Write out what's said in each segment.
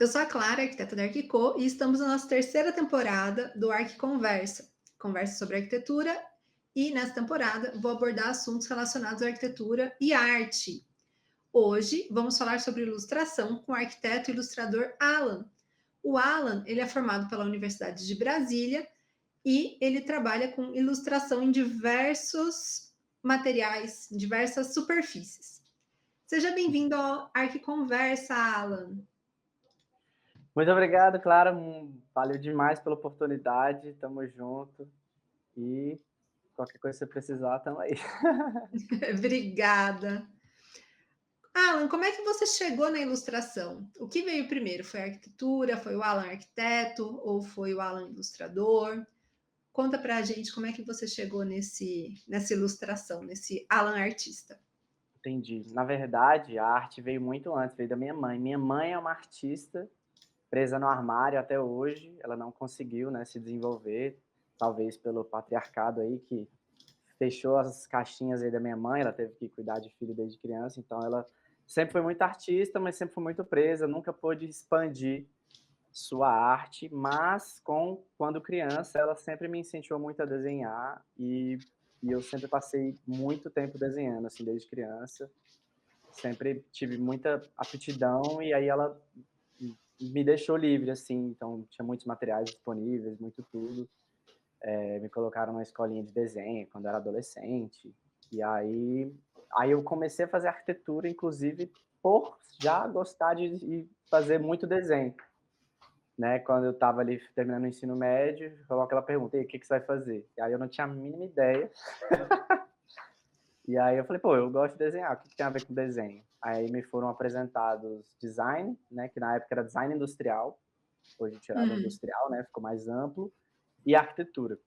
Eu sou a Clara, arquiteta da Arquico, e estamos na nossa terceira temporada do Arqui Conversa. Conversa sobre arquitetura e, nessa temporada, vou abordar assuntos relacionados à arquitetura e arte. Hoje, vamos falar sobre ilustração com o arquiteto e ilustrador Alan. O Alan, ele é formado pela Universidade de Brasília e ele trabalha com ilustração em diversos materiais, diversas superfícies. Seja bem-vindo ao Arqui Conversa, Alan. Muito obrigado, Clara. Valeu demais pela oportunidade. Tamo junto. E qualquer coisa que você precisar, tamo aí. Obrigada. Alan, como é que você chegou na ilustração? O que veio primeiro? Foi a arquitetura? Foi o Alan arquiteto? Ou foi o Alan ilustrador? Conta pra gente como é que você chegou nessa ilustração, nesse Alan artista. Entendi. Na verdade, a arte veio muito antes, veio da minha mãe. Minha mãe é uma artista presa no armário até hoje. Ela não conseguiu, né, se desenvolver, talvez pelo patriarcado aí que fechou as caixinhas aí da minha mãe. Ela teve que cuidar de filho desde criança, então ela sempre foi muito artista, mas sempre foi muito presa, nunca pôde expandir sua arte, mas quando criança ela sempre me incentivou muito a desenhar e eu sempre passei muito tempo desenhando, assim, desde criança. Sempre tive muita aptidão e aí ela me deixou livre, assim, então tinha muitos materiais disponíveis, muito tudo. Me colocaram numa escolinha de desenho quando eu era adolescente. E aí eu comecei a fazer arquitetura, inclusive, por já gostar de fazer muito desenho. Né, quando eu estava ali terminando o ensino médio, falou aquela pergunta: "E aí, o que que você vai fazer?". E aí eu não tinha a mínima ideia. E aí eu falei: "Pô, eu gosto de desenhar, o que que tem a ver com desenho?". Aí me foram apresentados design, né, que na época era design industrial, hoje tiraram industrial, né, ficou mais amplo, e arquitetura.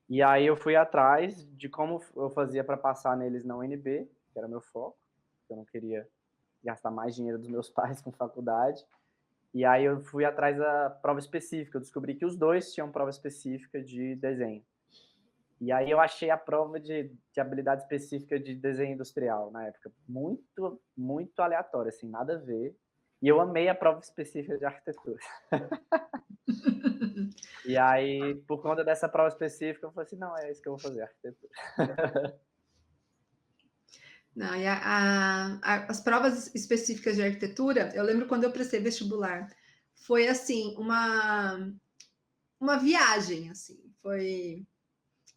E aí eu fui atrás de como eu fazia para passar neles na UNB, que era meu foco, eu não queria gastar mais dinheiro dos meus pais com faculdade. E aí eu fui atrás da prova específica, eu descobri que os dois tinham prova específica de desenho. E aí eu achei a prova de habilidade específica de desenho industrial na época muito, muito aleatória, assim, nada a ver. E eu amei a prova específica de arquitetura. E aí, por conta dessa prova específica, eu falei assim, não, é isso que eu vou fazer, arquitetura. Não, e as provas específicas de arquitetura, eu lembro quando eu prestei vestibular, foi assim, uma viagem, assim, foi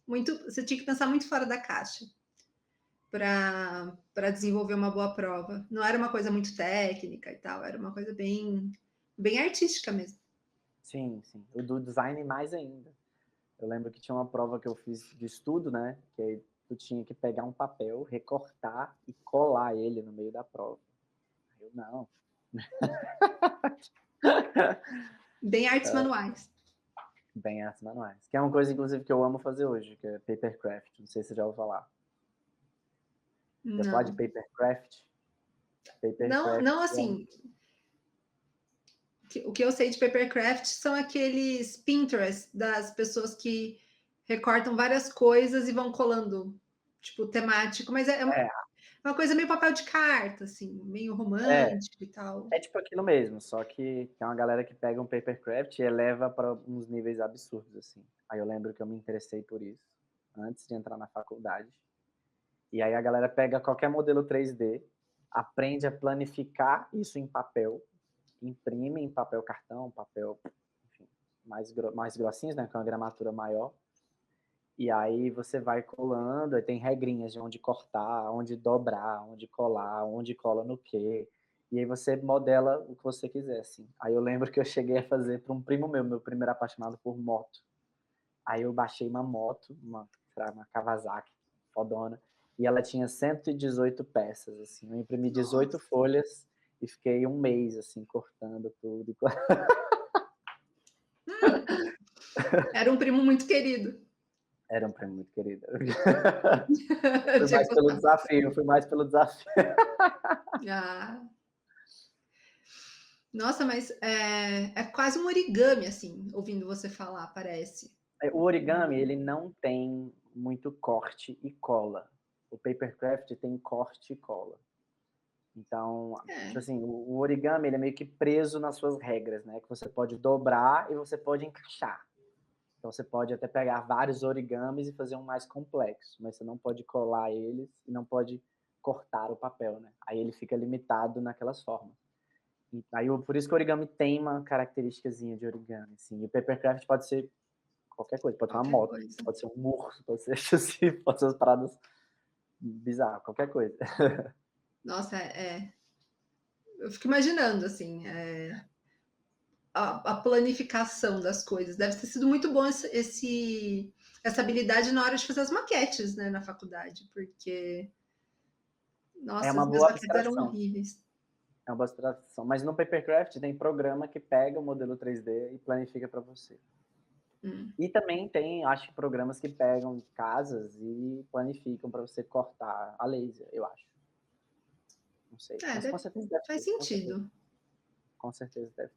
muito, você tinha que pensar muito fora da caixa para desenvolver uma boa prova. Não era uma coisa muito técnica e tal, era uma coisa bem artística mesmo. Sim, sim. O do design mais ainda. Eu lembro que tinha uma prova que eu fiz de estudo, né? Que aí tu tinha que pegar um papel, recortar e colar ele no meio da prova. Eu não. Bem artes manuais. Bem artes manuais. Que é uma coisa, inclusive, que eu amo fazer hoje, que é papercraft. Não sei se você já ouviu falar. Já falar de Não. papercraft? Não, Papercraft não assim. O que eu sei de papercraft são aqueles Pinterest das pessoas que recortam várias coisas e vão colando, tipo, temático, mas é é, uma coisa meio papel de carta, assim, meio é, romântico e tal. é tipo aquilo mesmo, só que tem uma galera que pega um papercraft e eleva para uns níveis absurdos, assim. Aí eu lembro que eu me interessei por isso, antes de entrar na faculdade. E aí a galera pega qualquer modelo 3D, aprende a planificar isso em papel, imprime em papel cartão, papel, enfim, mais grossinhos, né, com uma gramatura maior. E aí você vai colando, aí tem regrinhas de onde cortar, onde dobrar, onde colar, onde cola no quê. E aí você modela o que você quiser, assim. Aí eu lembro que eu cheguei a fazer para um primo meu primo era apaixonado por moto. Aí eu baixei uma moto, uma Kawasaki, fodona, e ela tinha 118 peças, assim. Eu imprimi 18 Nossa. folhas e fiquei um mês, assim, cortando tudo. Era um primo muito querido. Era um prêmio muito querido. Foi Tinha mais pelo gostado. desafio, foi mais pelo desafio. Ah, nossa, mas é quase um origami, assim, ouvindo você falar, parece. O origami, ele não tem muito corte e cola. O papercraft tem corte e cola. Então, tipo É, assim, o origami ele é meio que preso nas suas regras, né? Que você pode dobrar e você pode encaixar. Então você pode até pegar vários origamis e fazer um mais complexo, mas você não pode colar eles e não pode cortar o papel, né? Aí ele fica limitado naquelas formas. E aí, por isso que o origami tem uma característicazinha de origami, assim. E o papercraft pode ser qualquer coisa, pode ser uma qualquer moto, coisa. pode ser um urso, pode ser assim, pode ser umas paradas bizarras, qualquer coisa. Nossa, eu fico imaginando, assim, a planificação das coisas. Deve ter sido muito bom essa habilidade na hora de fazer as maquetes, né, na faculdade, porque, É nossa, uma as minhas boa maquetes eram abstração. horríveis. É uma boa abstração. Mas no papercraft tem programa que pega o modelo 3D e planifica para você. Hum. E também tem, acho que programas que pegam casas e planificam para você cortar a laser, eu acho. Não sei. Mas com certeza deve Faz ter. Com certeza. sentido. Com certeza deve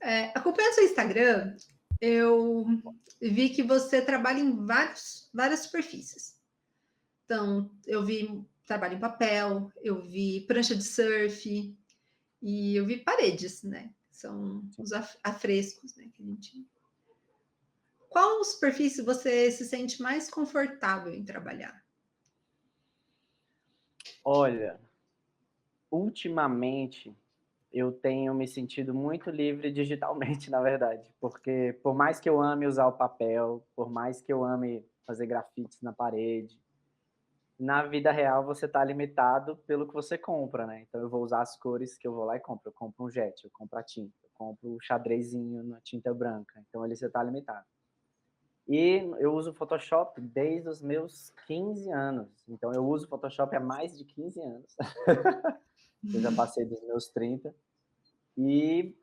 ter. Acompanhando seu Instagram, eu vi que você trabalha em várias superfícies. Então, eu vi trabalho em papel, eu vi prancha de surf e eu vi paredes, né? São os afrescos, né? Que a gente... Qual superfície você se sente mais confortável em trabalhar? Olha, ultimamente eu tenho me sentido muito livre digitalmente, na verdade, porque por mais que eu ame usar o papel, por mais que eu ame fazer grafites na parede, na vida real você está limitado pelo que você compra, né? Então eu vou usar as cores que eu vou lá e compro. Eu compro um jet, eu compro a tinta, eu compro o xadrezinho na tinta branca. Então ali você está limitado. E eu uso o Photoshop desde os meus 15 anos. Então eu uso o Photoshop há mais de 15 anos. Eu já passei dos meus 30. E,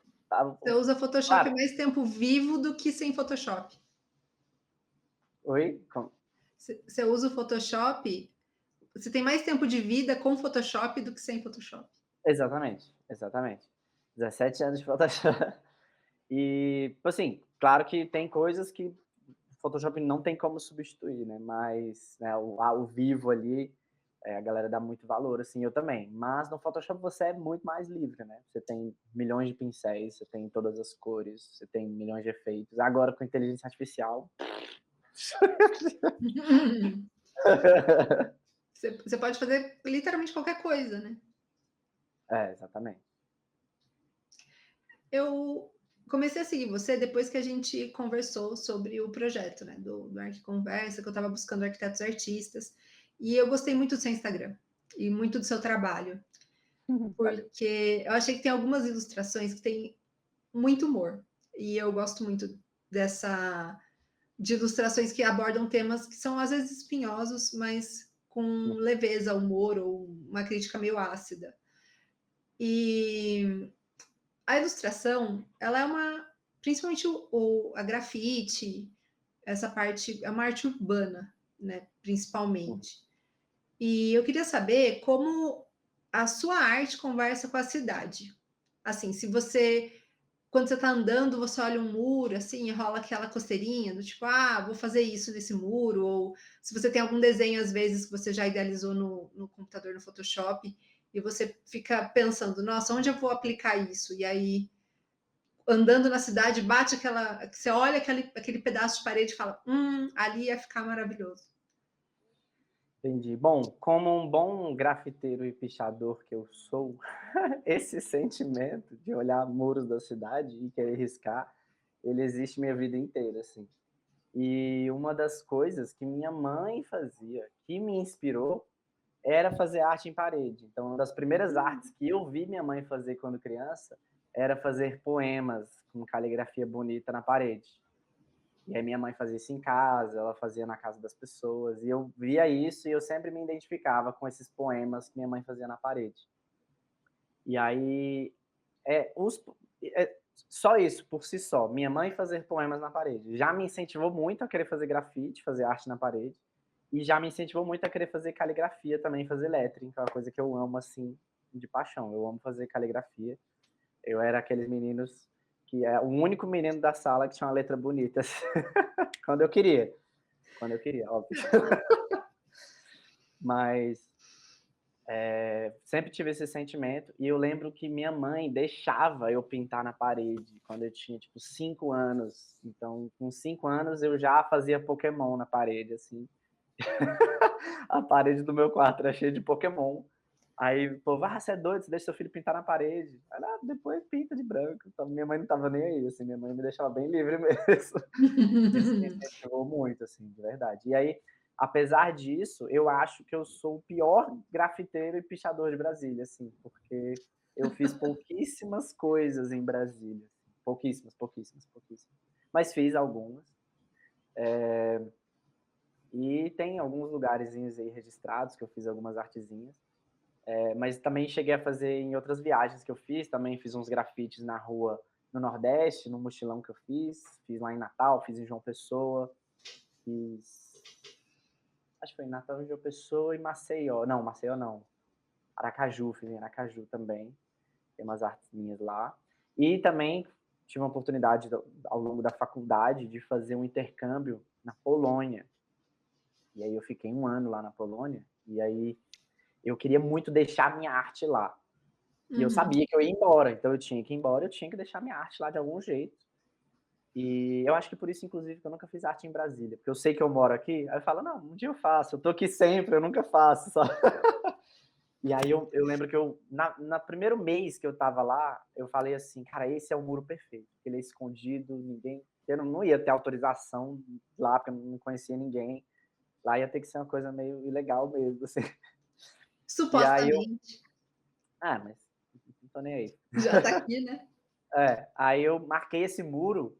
Você usa Photoshop claro, mais tempo vivo do que sem Photoshop. oi? Você usa o Photoshop, você tem mais tempo de vida com Photoshop do que sem Photoshop. Exatamente, exatamente. 17 anos de Photoshop. E, assim, claro que tem coisas que o Photoshop não tem como substituir, né? Mas né, o vivo ali, a galera dá muito valor, assim, eu também. Mas no Photoshop você é muito mais livre, né? Você tem milhões de pincéis, você tem todas as cores, você tem milhões de efeitos. Agora com inteligência artificial. Você pode fazer literalmente qualquer coisa, né? Exatamente. Eu comecei a seguir você depois que a gente conversou sobre o projeto, né? Do Arquiconversa, que eu estava buscando arquitetos artistas. E eu gostei muito do seu Instagram e muito do seu trabalho, Valeu. porque eu achei que tem algumas ilustrações que tem muito humor. E eu gosto muito dessa de ilustrações que abordam temas que são às vezes espinhosos, mas com leveza, humor ou uma crítica meio ácida. E a ilustração, ela é principalmente a grafite, essa parte é uma arte urbana, né, principalmente. E eu queria saber como a sua arte conversa com a cidade. Assim, se você quando você está andando, você olha um muro, assim, e rola aquela coceirinha do tipo, vou fazer isso nesse muro, ou se você tem algum desenho, às vezes, que você já idealizou no computador, no Photoshop, e você fica pensando, nossa, onde eu vou aplicar isso? E aí, andando na cidade, bate você olha aquele pedaço de parede e fala, ali ia ficar maravilhoso. Entendi. Bom, como um bom grafiteiro e pichador que eu sou, esse sentimento de olhar muros da cidade e querer riscar, ele existe minha vida inteira, assim. E uma das coisas que minha mãe fazia, que me inspirou, era fazer arte em parede. Então, uma das primeiras artes que eu vi minha mãe fazer quando criança era fazer poemas com caligrafia bonita na parede. E aí minha mãe fazia isso em casa, ela fazia na casa das pessoas, e eu via isso e eu sempre me identificava com esses poemas que minha mãe fazia na parede. E aí, é, os, só isso, por si só, minha mãe fazer poemas na parede, já me incentivou muito a querer fazer grafite, fazer arte na parede, e já me incentivou muito a querer fazer caligrafia também, fazer lettering, que é uma coisa que eu amo, assim, de paixão. Eu amo fazer caligrafia. Eu era aqueles meninos que é o único menino da sala que tinha uma letra bonita, assim. Quando eu queria, óbvio. Mas Sempre tive esse sentimento, e eu lembro que minha mãe deixava eu pintar na parede quando eu tinha, tipo, 5 anos. Então, com 5 anos eu já fazia Pokémon na parede, assim. A parede do meu quarto era cheia de Pokémon. Aí o povo: "Ah, você é doido, você deixa seu filho pintar na parede". Aí: "Ah, depois pinta de branco". Então minha mãe não estava nem aí, assim, minha mãe me deixava bem livre mesmo. Isso me incentivou muito, assim, de verdade. E aí, apesar disso, eu acho que eu sou o pior grafiteiro e pichador de Brasília, assim, porque eu fiz pouquíssimas coisas em Brasília, assim, pouquíssimas, pouquíssimas, pouquíssimas. Mas fiz algumas. E tem alguns lugarzinhos aí registrados que eu fiz algumas artezinhas. Mas também cheguei a fazer em outras viagens que eu fiz, também fiz uns grafites na rua no Nordeste, no mochilão que eu fiz lá em Natal, fiz em João Pessoa, fiz, acho que foi em Natal, em João Pessoa e Maceió, não, Maceió não, Aracaju, fiz em Aracaju também, tem umas artes minhas lá, e também tive uma oportunidade ao longo da faculdade de fazer um intercâmbio na Polônia, e aí eu fiquei 1 ano lá na Polônia, e aí eu queria muito deixar minha arte lá. E eu Uhum. sabia que eu ia embora, então eu tinha que ir embora, eu tinha que deixar minha arte lá de algum jeito. E eu acho que por isso, inclusive, que eu nunca fiz arte em Brasília, porque eu sei que eu moro aqui, aí eu falo: "Não, um dia eu faço, eu tô aqui sempre, eu nunca faço", sabe. E aí eu lembro que eu na primeiro mês que eu estava lá, eu falei assim: "Cara, esse é o muro perfeito", ele é escondido, ninguém, eu não ia ter autorização lá, porque eu não conhecia ninguém, lá ia ter que ser uma coisa meio ilegal mesmo, assim. E aí eu Supostamente, mas não tô nem aí. já tá aqui, né? Aí eu marquei esse muro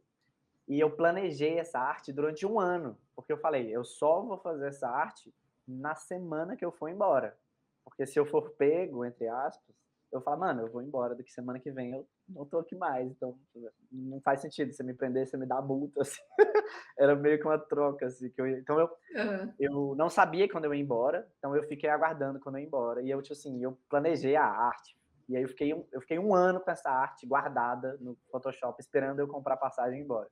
e eu planejei essa arte durante 1 ano, porque eu falei: "Eu só vou fazer essa arte na semana que eu for embora, porque se eu for pego, entre aspas, eu falo: 'Mano, eu vou embora, daqui semana que vem eu não tô aqui mais, então não faz sentido você me prender, você me dá multa'", assim. Era meio que uma troca, assim, que eu ia, então Aham. eu não sabia quando eu ia embora, então eu fiquei aguardando quando eu ia embora. E eu, tipo assim, eu planejei a arte. E aí eu fiquei 1 ano com essa arte guardada no Photoshop, esperando eu comprar passagem e ir embora.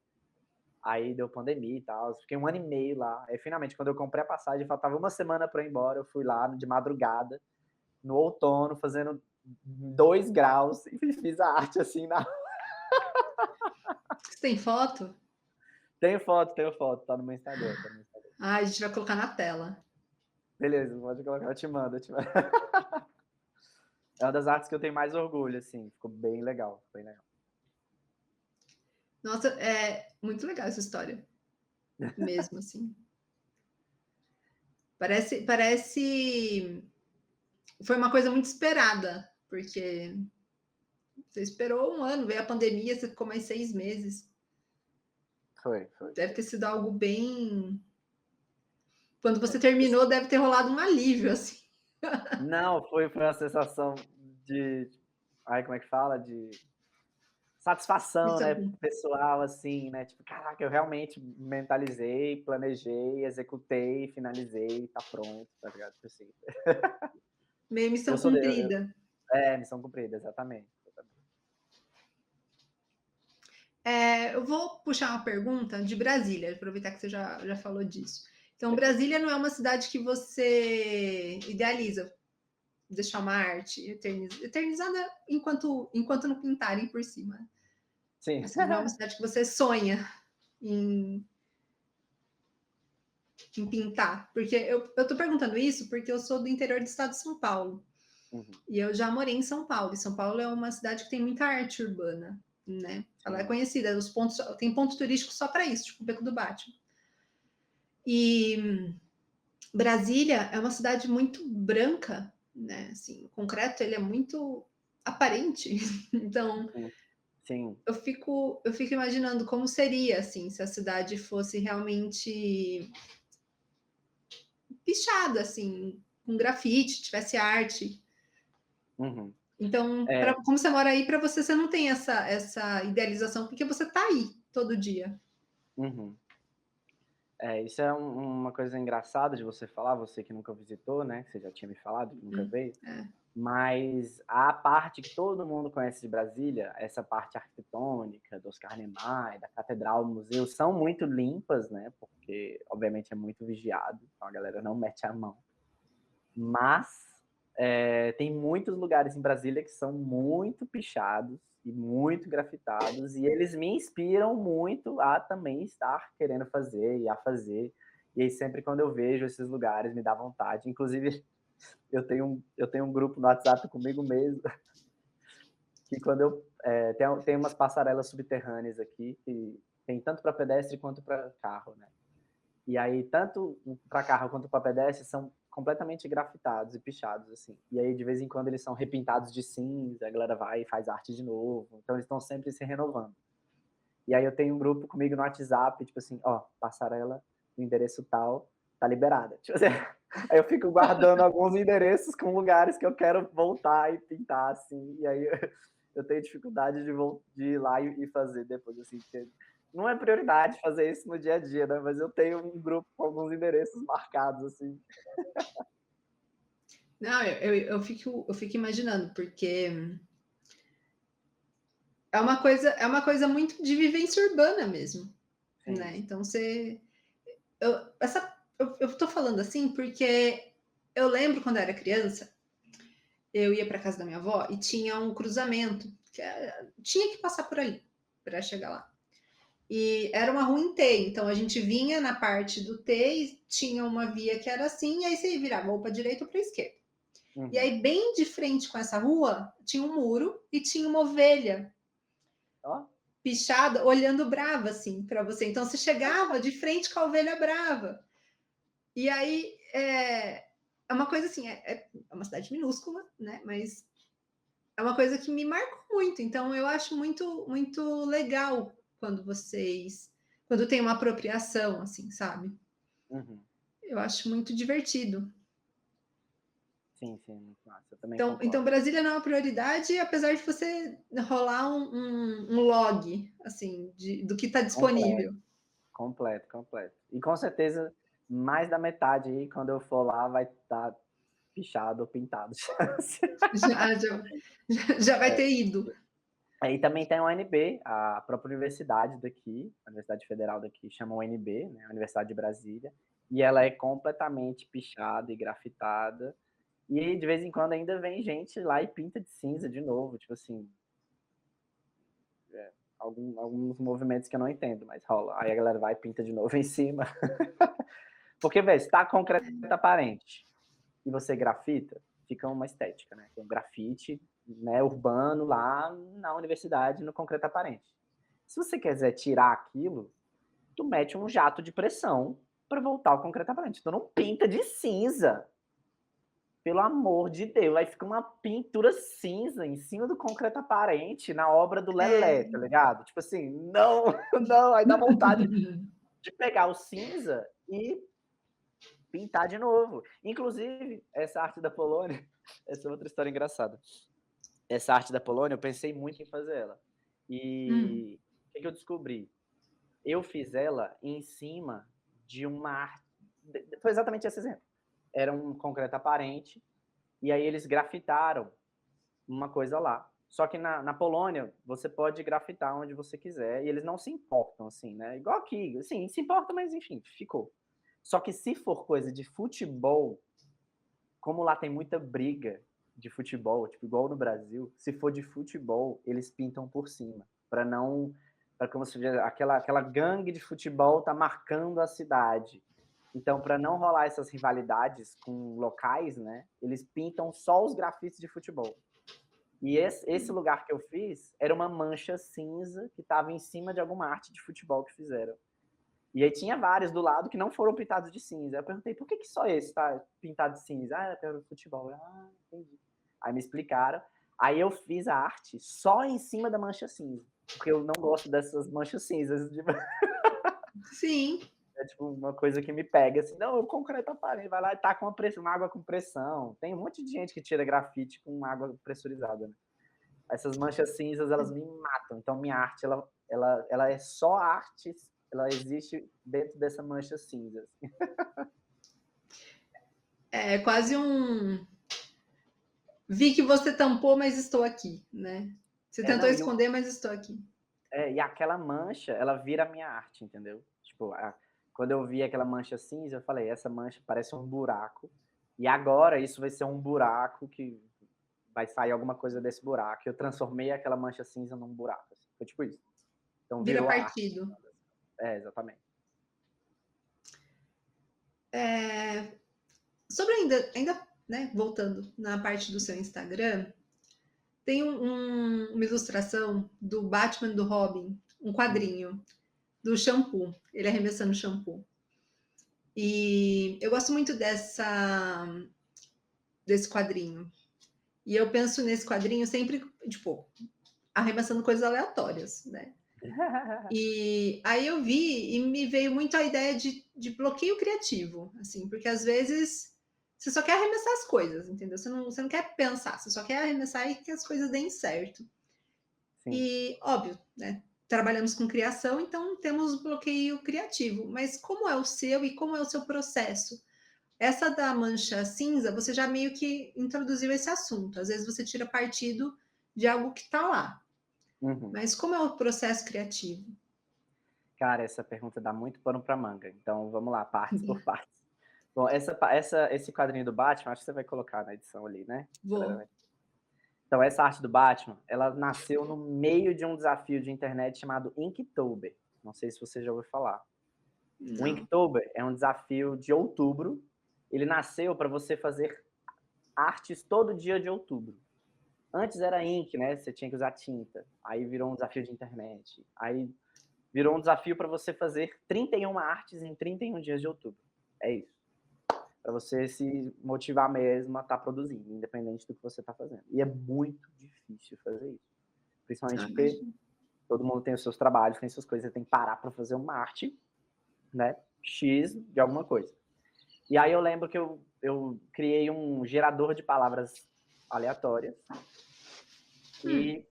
Aí deu pandemia e tal, fiquei 1 ano e meio lá. Aí finalmente, quando eu comprei a passagem, faltava 1 semana para ir embora, eu fui lá de madrugada, no outono, fazendo 2 graus, e fiz a arte assim na. Você tem foto? Tenho foto, tá no meu Instagram, tá no meu Instagram. Ah, a gente vai colocar na tela. Beleza, pode colocar, eu te mando, eu te mando. É uma das artes que eu tenho mais orgulho, assim, ficou bem legal, bem legal. Nossa, é muito legal essa história, mesmo assim. Parece foi uma coisa muito esperada, porque você esperou 1 ano, veio a pandemia, você ficou mais 6 meses. Foi, foi, Deve foi. ter sido algo bem. Quando É, você tipo assim, terminou, deve ter rolado um alívio, assim. não, foi uma sensação de, ai, como é que fala? De satisfação, Isso é né, bom. pessoal, assim, né, tipo: "Caraca, eu realmente mentalizei, planejei, executei, finalizei, tá pronto", tá ligado? Tipo assim, Meio eu missão sou de eu cumprida. missão cumprida, exatamente, exatamente. Eu vou puxar uma pergunta de Brasília, aproveitar que você já falou disso. Então, Perfeito. Brasília não é uma cidade que você idealiza deixar uma arte eternizada enquanto não pintarem por cima. Sim. Assim, não é uma cidade que você sonha em, em pintar. Porque eu tô perguntando isso porque eu sou do interior do estado de São Paulo. Uhum. E eu já morei em São Paulo. E São Paulo é uma cidade que tem muita arte urbana, né? Ela é Sim. conhecida, tem pontos turísticos só para isso, tipo o Beco do Batman. E Brasília é uma cidade muito branca, né? Assim, o concreto ele é muito aparente. Então, Uhum. Sim. eu fico imaginando como seria assim se a cidade fosse realmente pichada, assim, com grafite, tivesse arte. Uhum. Então, É. como você mora aí, para você não tem essa idealização, porque você está aí todo dia. Uhum. Isso é uma coisa engraçada de você falar, você que nunca visitou, né, que você já tinha me falado que nunca veio, É. mas a parte que todo mundo conhece de Brasília, essa parte arquitetônica, do Oscar Niemeyer, da catedral, do museu, são muito limpas, né, porque obviamente é muito vigiado, então a galera não mete a mão. Mas Tem muitos lugares em Brasília que são muito pichados e muito grafitados, e eles me inspiram muito a também estar querendo fazer e a fazer. E aí sempre quando eu vejo esses lugares me dá vontade. Inclusive, eu tenho um grupo no WhatsApp comigo mesmo, que quando tem umas passarelas subterrâneas aqui, que tem tanto para pedestre quanto para carro, né? E aí, tanto para carro quanto para pedestre, são completamente grafitados e pichados, assim. E aí, de vez em quando, eles são repintados de cinza, a galera vai e faz arte de novo. Então, eles estão sempre se renovando. E aí, eu tenho um grupo comigo no WhatsApp, tipo assim, ó, passarela, no endereço tal, tá liberada. Tipo assim, aí eu fico guardando alguns endereços com lugares que eu quero voltar e pintar, assim. E aí, eu tenho dificuldade de ir lá e fazer depois, assim, porque não é prioridade fazer isso no dia a dia, né? Mas eu tenho um grupo com alguns endereços marcados, assim. Não, eu fico imaginando, porque é uma coisa muito de vivência urbana mesmo, Sim, né? Então eu tô falando assim porque eu lembro quando eu era criança, eu ia para casa da minha avó e tinha um cruzamento, tinha que passar por ali para chegar lá. E era uma rua em T, então a gente vinha na parte do T e tinha uma via que era assim, e aí você virava ou para direita ou para esquerda. E uhum. aí, bem de frente com essa rua, tinha um muro e tinha uma ovelha Ó, pichada, olhando brava, assim, para você. Então, você chegava de frente com a ovelha brava. E aí, é uma coisa assim, é uma cidade minúscula, né? Mas é uma coisa que me marcou muito. Então, eu acho muito, muito legal quando tem uma apropriação, assim, sabe? uhum. Eu acho muito divertido. Sim, sim, muito massa. Eu também Então, concordo. Brasília não é uma prioridade, apesar de você rolar um log, assim, do que está Completo, disponível. completo, completo. E com certeza, mais da metade aí, quando eu for lá, vai estar pichado ou pintado. Já vai ter ido. Aí também tem a UNB, a própria universidade daqui, a Universidade Federal daqui, chama UNB, né, a Universidade de Brasília, e ela é completamente pichada e grafitada, e de vez em quando ainda vem gente lá e pinta de cinza de novo, tipo assim, alguns movimentos que eu não entendo, mas rola. Aí a galera vai e pinta de novo em cima. Porque, velho, se tá concreto aparente e você grafita, fica uma estética, né? Tem um grafite, né, urbano lá na universidade, no concreto aparente. Se você quiser tirar aquilo, tu mete um jato de pressão para voltar ao concreto aparente. Tu não pinta de cinza. Pelo amor de Deus, aí fica uma pintura cinza em cima do concreto aparente na obra do Lelé, É, tá ligado? Tipo assim, não, não, aí dá vontade de pegar o cinza e pintar de novo. Inclusive, essa arte da Polônia, essa é outra história engraçada. Essa arte da Polônia, eu pensei muito em fazer ela. hum, E o que eu descobri? Eu fiz ela em cima de uma arte. Foi exatamente esse exemplo. Era um concreto aparente, e aí eles grafitaram uma coisa lá. Só que na Polônia, você pode grafitar onde você quiser, e eles não se importam, assim, né? Igual aqui, assim, se importa, mas enfim, ficou. Só que se for coisa de futebol, como lá tem muita briga de futebol, tipo, igual no Brasil, se for de futebol, eles pintam por cima, para não, para como se diz, aquela gangue de futebol tá marcando a cidade. Então, para não rolar essas rivalidades com locais, né, eles pintam só os grafites de futebol. E esse lugar que eu fiz era uma mancha cinza que estava em cima de alguma arte de futebol que fizeram. E aí tinha vários do lado que não foram pintados de cinza. Aí eu perguntei, por que só esse tá pintado de cinza? Ah, é pelo futebol. Ah, entendi. Aí me explicaram. Aí eu fiz a arte só em cima da mancha cinza. Porque eu não gosto dessas manchas cinzas. sim. É tipo uma coisa que me pega, assim, não, o concreto aparente, vai lá e tá com uma água com pressão. Tem um monte de gente que tira grafite com água pressurizada, né? Essas manchas cinzas, elas me matam. Então, minha arte, ela é só arte, ela existe dentro dessa mancha cinza. Assim. É quase um. Vi que você tampou, mas estou aqui, né? Você tentou Não, esconder, mas estou aqui. e aquela mancha, ela vira a minha arte, entendeu? Tipo, quando eu vi aquela mancha cinza, eu falei, essa mancha parece um buraco, E agora isso vai ser um buraco que vai sair alguma coisa desse buraco. Eu transformei aquela mancha cinza num buraco. Assim. Foi tipo isso. Então Vira virou a arte. partido. Exatamente. Sobre ainda né, voltando na parte do seu Instagram, tem uma ilustração do Batman do Robin, um quadrinho do shampoo, ele arremessando shampoo. E eu gosto muito desse quadrinho. E eu penso nesse quadrinho sempre, tipo, arremessando coisas aleatórias, né? E aí eu vi e me veio muito a ideia de bloqueio criativo, assim, porque às vezes você só quer arremessar as coisas, entendeu? Você não quer pensar, você só quer arremessar e que as coisas deem certo. Sim. E, óbvio, né? Trabalhamos com criação, então temos bloqueio criativo. Mas como é o seu e como é o seu processo? Essa da mancha cinza, você já meio que introduziu esse assunto. Às vezes você tira partido de algo que está lá. Uhum. Mas como é o processo criativo? Cara, essa pergunta dá muito pano para manga. Então, vamos lá, partes por partes. Bom, esse quadrinho do Batman, acho que você vai colocar na edição ali, né? Vou. Então, essa arte do Batman, ela nasceu no meio de um desafio de internet chamado Inktober. Não sei se você já ouviu falar. Não. O Inktober é um desafio de outubro. Ele nasceu para você fazer artes todo dia de outubro. Antes era ink, né? Você tinha que usar tinta. Aí virou um desafio de internet. Aí virou um desafio para você fazer 31 artes em 31 dias de outubro. É isso. Para você se motivar mesmo a estar produzindo, independente do que você está fazendo. E é muito difícil fazer isso. Principalmente porque todo mundo tem os seus trabalhos, tem suas coisas, você tem que parar para fazer uma arte, né? X de alguma coisa. E aí eu lembro que eu criei um gerador de palavras aleatórias e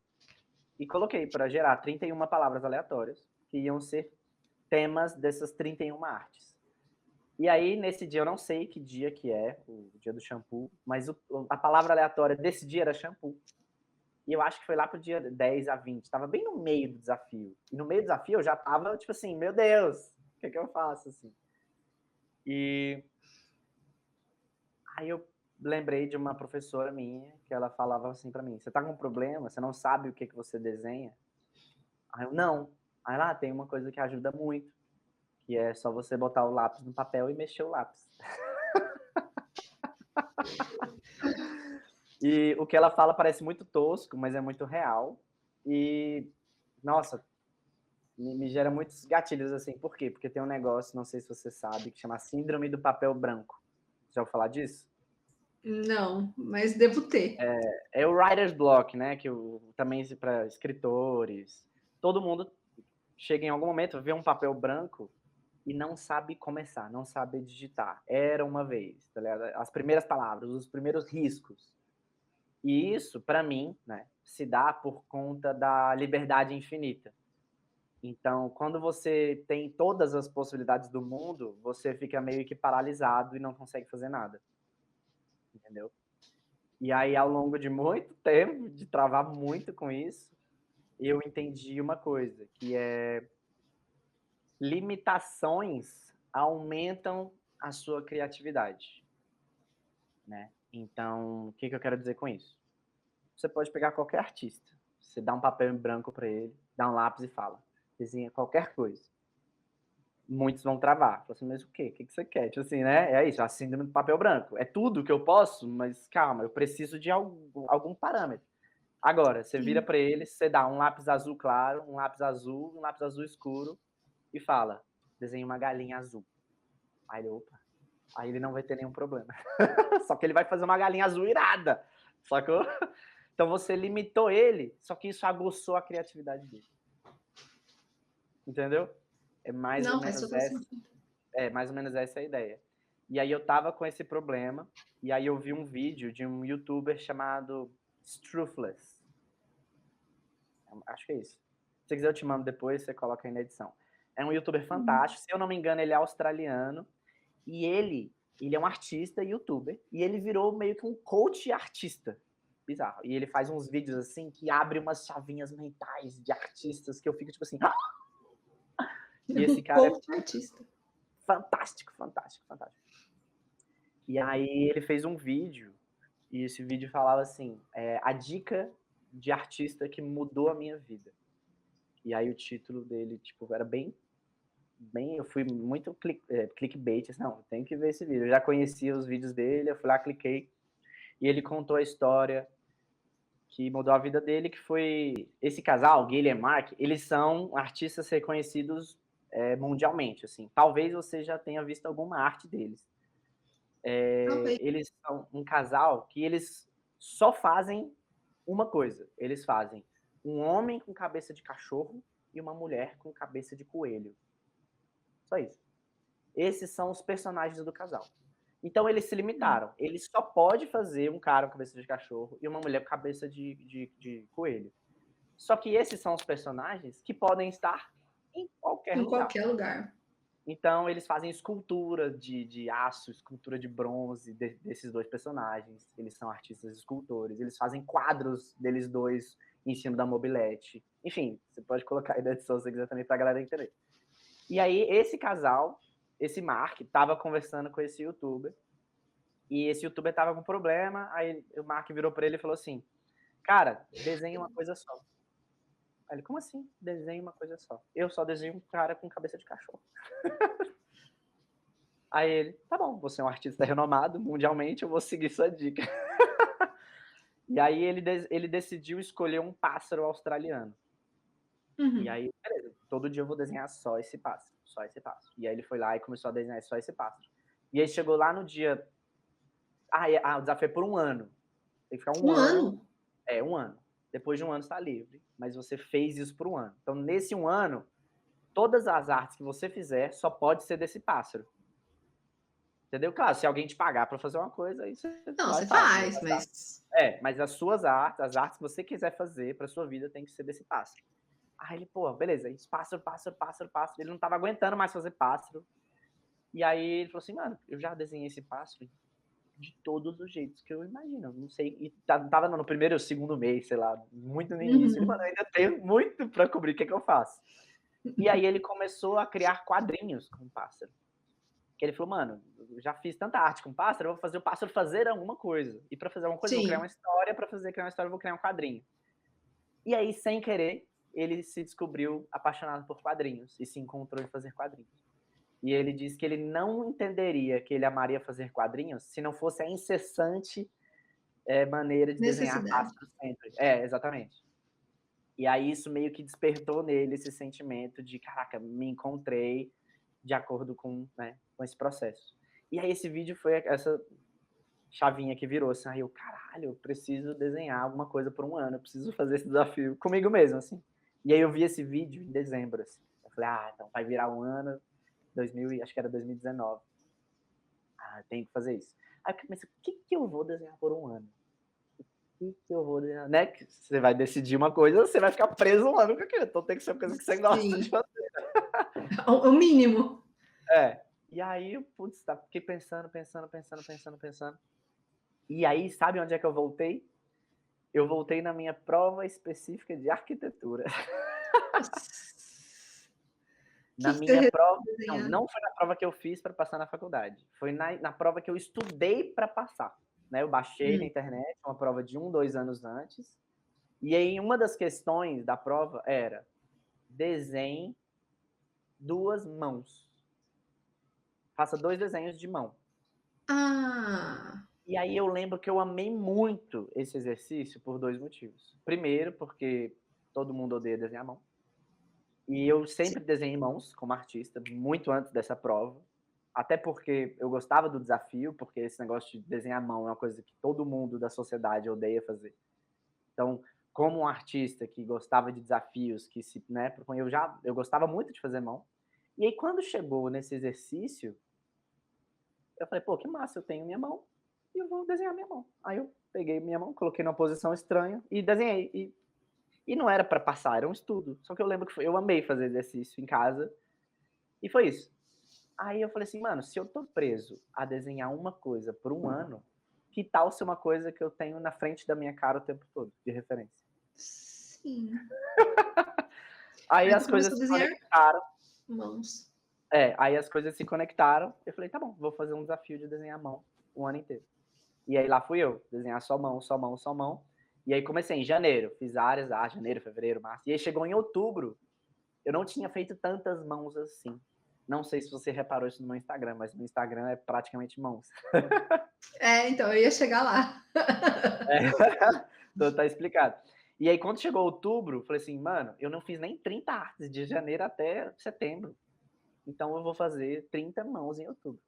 coloquei para gerar 31 palavras aleatórias que iam ser temas dessas 31 artes. E aí, nesse dia, eu não sei que dia que é, o dia do shampoo, mas a palavra aleatória desse dia era shampoo. E eu acho que foi lá pro dia 10 a 20. Tava bem no meio do desafio. E no meio do desafio eu já tava, tipo assim, meu Deus, o que eu faço, assim? E aí eu lembrei de uma professora minha, que ela falava assim pra mim, você tá com um problema? Você não sabe o que você desenha? Aí eu, não. Aí lá tem uma coisa que ajuda muito, que é só você botar o lápis no papel e mexer o lápis. E o que ela fala parece muito tosco, mas é muito real. E, nossa, me gera muitos gatilhos, assim. Por quê? Porque tem um negócio, não sei se você sabe, que chama Síndrome do Papel Branco. Já ouviu falar disso? Não, mas devo ter. É o writer's block, né? Que também para escritores. Todo mundo chega em algum momento, vê um papel branco e não sabe começar, não sabe digitar. Era uma vez, tá ligado? As primeiras palavras, os primeiros riscos. E isso, para mim, né, se dá por conta da liberdade infinita. Então, quando você tem todas as possibilidades do mundo, você fica meio que paralisado e não consegue fazer nada. Entendeu? E aí, ao longo de muito tempo, de travar muito com isso, eu entendi uma coisa, que é limitações aumentam a sua criatividade, né? Então, o que eu quero dizer com isso? Você pode pegar qualquer artista, você dá um papel em branco para ele, dá um lápis e fala, desenha qualquer coisa. Muitos vão travar. Fala assim, mas o quê? O que você quer? Tipo assim, né? É isso, a síndrome do papel branco. É tudo que eu posso, mas calma, eu preciso de algum parâmetro. Agora, você vira para ele, você dá um lápis azul claro, um lápis azul escuro e fala, desenha uma galinha azul. Aí ele, opa, aí ele não vai ter nenhum problema. Só que ele vai fazer uma galinha azul irada. Sacou? Então você limitou ele, só que isso aguçou a criatividade dele. Entendeu? É mais ou Não, faz menos todo essa, sentido. mais ou menos essa a ideia. E aí eu tava com esse problema, e aí eu vi um vídeo de um youtuber chamado Strufless. Acho que é isso. Se você quiser eu te mando depois, você coloca aí na edição. É um youtuber fantástico, se eu não me engano ele é australiano, e ele é um artista youtuber, e ele virou meio que um coach artista. Bizarro. E ele faz uns vídeos assim que abre umas chavinhas mentais de artistas que eu fico tipo assim. E esse cara é Coach artista. fantástico, fantástico, fantástico. E aí ele fez um vídeo, e esse vídeo falava assim, a dica de artista que mudou a minha vida. E aí o título dele, tipo, era bem, eu fui muito clickbait, assim, não, tem que ver esse vídeo. Eu já conhecia os vídeos dele, eu fui lá, cliquei, e ele contou a história que mudou a vida dele, que foi esse casal, Guilherme e Mark, eles são artistas reconhecidos mundialmente, assim. Talvez você já tenha visto alguma arte deles. Talvez. Eles são um casal que eles só fazem uma coisa. Eles fazem um homem com cabeça de cachorro e uma mulher com cabeça de coelho. Só isso. Esses são os personagens do casal. Então eles se limitaram. Ele só pode fazer um cara com cabeça de cachorro e uma mulher com cabeça de coelho. Só que esses são os personagens que podem estar em qualquer Em lugar. qualquer lugar. Então eles fazem escultura de aço, escultura de bronze desses dois personagens. Eles são artistas escultores. Eles fazem quadros deles dois em cima da mobilete. Enfim, você pode colocar aí na edição se você quiser também pra galera entender. E aí esse casal, esse Mark, tava conversando com esse youtuber. E esse youtuber tava com problema. Aí o Mark virou pra ele e falou assim, cara, desenha uma coisa só. Aí ele, como assim? Desenha uma coisa só. Eu só desenho um cara com cabeça de cachorro. Aí ele, tá bom, você é um artista renomado mundialmente, eu vou seguir sua dica. E aí ele decidiu escolher um pássaro australiano. Uhum. E aí, beleza, todo dia eu vou desenhar só esse pássaro, só esse pássaro. E aí ele foi lá e começou a desenhar só esse pássaro. E aí chegou lá no dia... o desafio é por um ano. Tem que ficar um ano. Um ano. Depois de um ano você tá livre. Mas você fez isso por um ano. Então, nesse um ano, todas as artes que você fizer só pode ser desse pássaro. Entendeu? Claro, se alguém te pagar para fazer uma coisa, aí você Não, vai você e faz. faz, mas... Mas as suas artes, as artes que você quiser fazer para sua vida tem que ser desse pássaro. Aí ele, pô, beleza, isso pássaro. Ele não tava aguentando mais fazer pássaro. E aí ele falou assim, mano, eu já desenhei esse pássaro de todos os jeitos que eu imagino. Não sei, e tava no primeiro ou segundo mês, sei lá, muito no início. Ele, mano, eu ainda tenho muito para cobrir, o que é que eu faço? E aí ele começou a criar quadrinhos com o pássaro. Que ele falou, mano, eu já fiz tanta arte com pássaro, eu vou fazer o pássaro fazer alguma coisa. E para fazer alguma coisa, eu vou criar uma história, para criar uma história, eu vou criar um quadrinho. E aí, sem querer, ele se descobriu apaixonado por quadrinhos e se encontrou em fazer quadrinhos. E ele disse que ele não entenderia que ele amaria fazer quadrinhos se não fosse a incessante maneira de desenhar pássaros sempre. Exatamente. E aí isso meio que despertou nele esse sentimento de, caraca, me encontrei de acordo com esse processo. E aí esse vídeo foi essa chavinha que virou, assim, aí eu, caralho, eu preciso desenhar alguma coisa por um ano, eu preciso fazer esse desafio comigo mesmo, assim. E aí eu vi esse vídeo em dezembro, assim. Eu falei, então vai virar um ano, acho que era 2019. Tenho que fazer isso. Aí eu pensei, o que eu vou desenhar por um ano? O que eu vou desenhar? Né? Que você vai decidir uma coisa, você vai ficar preso um ano com aquilo. Então tem que ser uma coisa que você gosta de fazer. O mínimo. E aí, putz, fiquei pensando. E aí, sabe onde é que eu voltei? Eu voltei na minha prova específica de arquitetura. Na minha prova, não foi na prova que eu fiz para passar na faculdade. Foi na prova que eu estudei para passar. Né? Eu baixei na internet uma prova de 2 anos antes. E aí, uma das questões da prova era desenhe 2 mãos. Faça 2 desenhos de mão. E aí eu lembro que eu amei muito esse exercício por 2 motivos. Primeiro, porque todo mundo odeia desenhar a mão. E eu sempre desenhei mãos como artista, muito antes dessa prova. Até porque eu gostava do desafio, porque esse negócio de desenhar a mão é uma coisa que todo mundo da sociedade odeia fazer. Então, como um artista que gostava de desafios, que se propunha, eu gostava muito de fazer mão. E aí, quando chegou nesse exercício, eu falei, pô, que massa, eu tenho minha mão e eu vou desenhar minha mão. Aí eu peguei minha mão, coloquei numa posição estranha e desenhei. E não era para passar, era um estudo. Só que eu lembro que eu amei fazer exercício em casa e foi isso. Aí eu falei assim, mano, se eu tô preso a desenhar uma coisa por um ano, que tal ser uma coisa que eu tenho na frente da minha cara o tempo todo, de referência? Sim. Aí as coisas se conectaram. Mãos. Aí as coisas se conectaram. Eu falei, tá bom, vou fazer um desafio de desenhar a mão. o ano inteiro. E aí lá fui eu, desenhar só mão, só mão, só mão. E aí comecei em janeiro, fiz várias artes, janeiro, fevereiro, março. E aí chegou em outubro, eu não tinha feito tantas mãos assim. Não sei se você reparou isso no meu Instagram, mas no Instagram é praticamente mãos. Então, eu ia chegar lá. É. Então tá explicado. E aí quando chegou outubro, falei assim, mano, eu não fiz nem 30 artes de janeiro até setembro. Então eu vou fazer 30 mãos em outubro.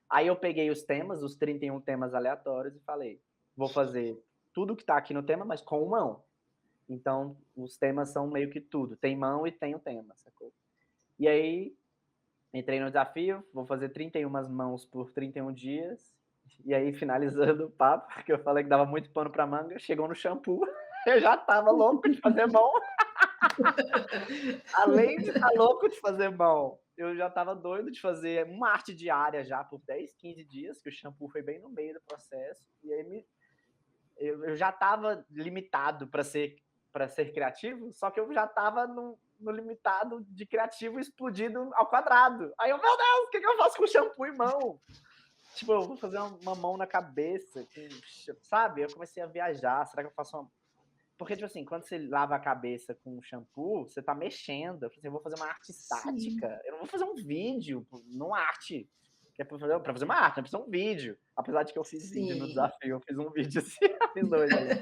Aí eu peguei os temas, os 31 temas aleatórios e falei, vou fazer tudo que tá aqui no tema, mas com mão. Então os temas são meio que tudo. Tem mão e tem o tema, sacou? E aí entrei no desafio, vou fazer 31 mãos por 31 dias. E aí, finalizando o papo, que eu falei que dava muito pano pra manga, chegou no shampoo, eu já tava louco de fazer mão. Além de estar louco de fazer mão, eu já tava doido de fazer uma arte diária já por 10, 15 dias, que o shampoo foi bem no meio do processo. E aí eu já tava limitado para ser criativo, só que eu já tava no limitado de criativo explodido ao quadrado. Aí eu, meu Deus, o que eu faço com shampoo e mão? Tipo, eu vou fazer uma mão na cabeça, sabe? Eu comecei a viajar, será que eu faço uma... Porque, tipo assim, quando você lava a cabeça com shampoo, você tá mexendo. Eu falei assim, eu vou fazer uma arte estática. Sim. Eu não vou fazer um vídeo, numa arte. Que é pra fazer uma arte, não precisa um vídeo. Apesar de que eu fiz vídeo no Sim. desafio, eu fiz um vídeo assim, eu fiz 2, aliás.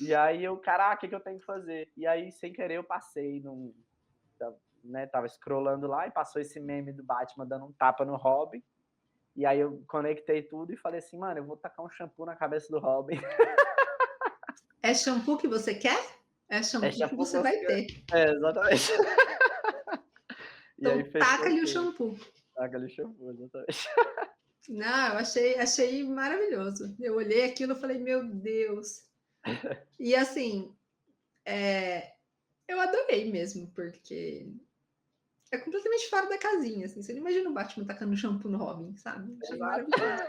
E aí eu, caraca, o que eu tenho que fazer? E aí, sem querer, eu passei né, tava scrollando lá e passou esse meme do Batman dando um tapa no Robin. E aí eu conectei tudo e falei assim, mano, eu vou tacar um shampoo na cabeça do Robin. É shampoo que você quer? É É shampoo que shampoo que você você vai quer. ter. Exatamente. E aí Então, fechou taca-lhe o tudo. shampoo. Taca ali shampoo, exatamente. Não, eu achei maravilhoso. Eu olhei aquilo e falei, meu Deus. E assim, eu adorei mesmo, porque é completamente fora da casinha, assim. Você não imagina o Batman tacando shampoo no Robin, sabe? Achei Exato. maravilhoso.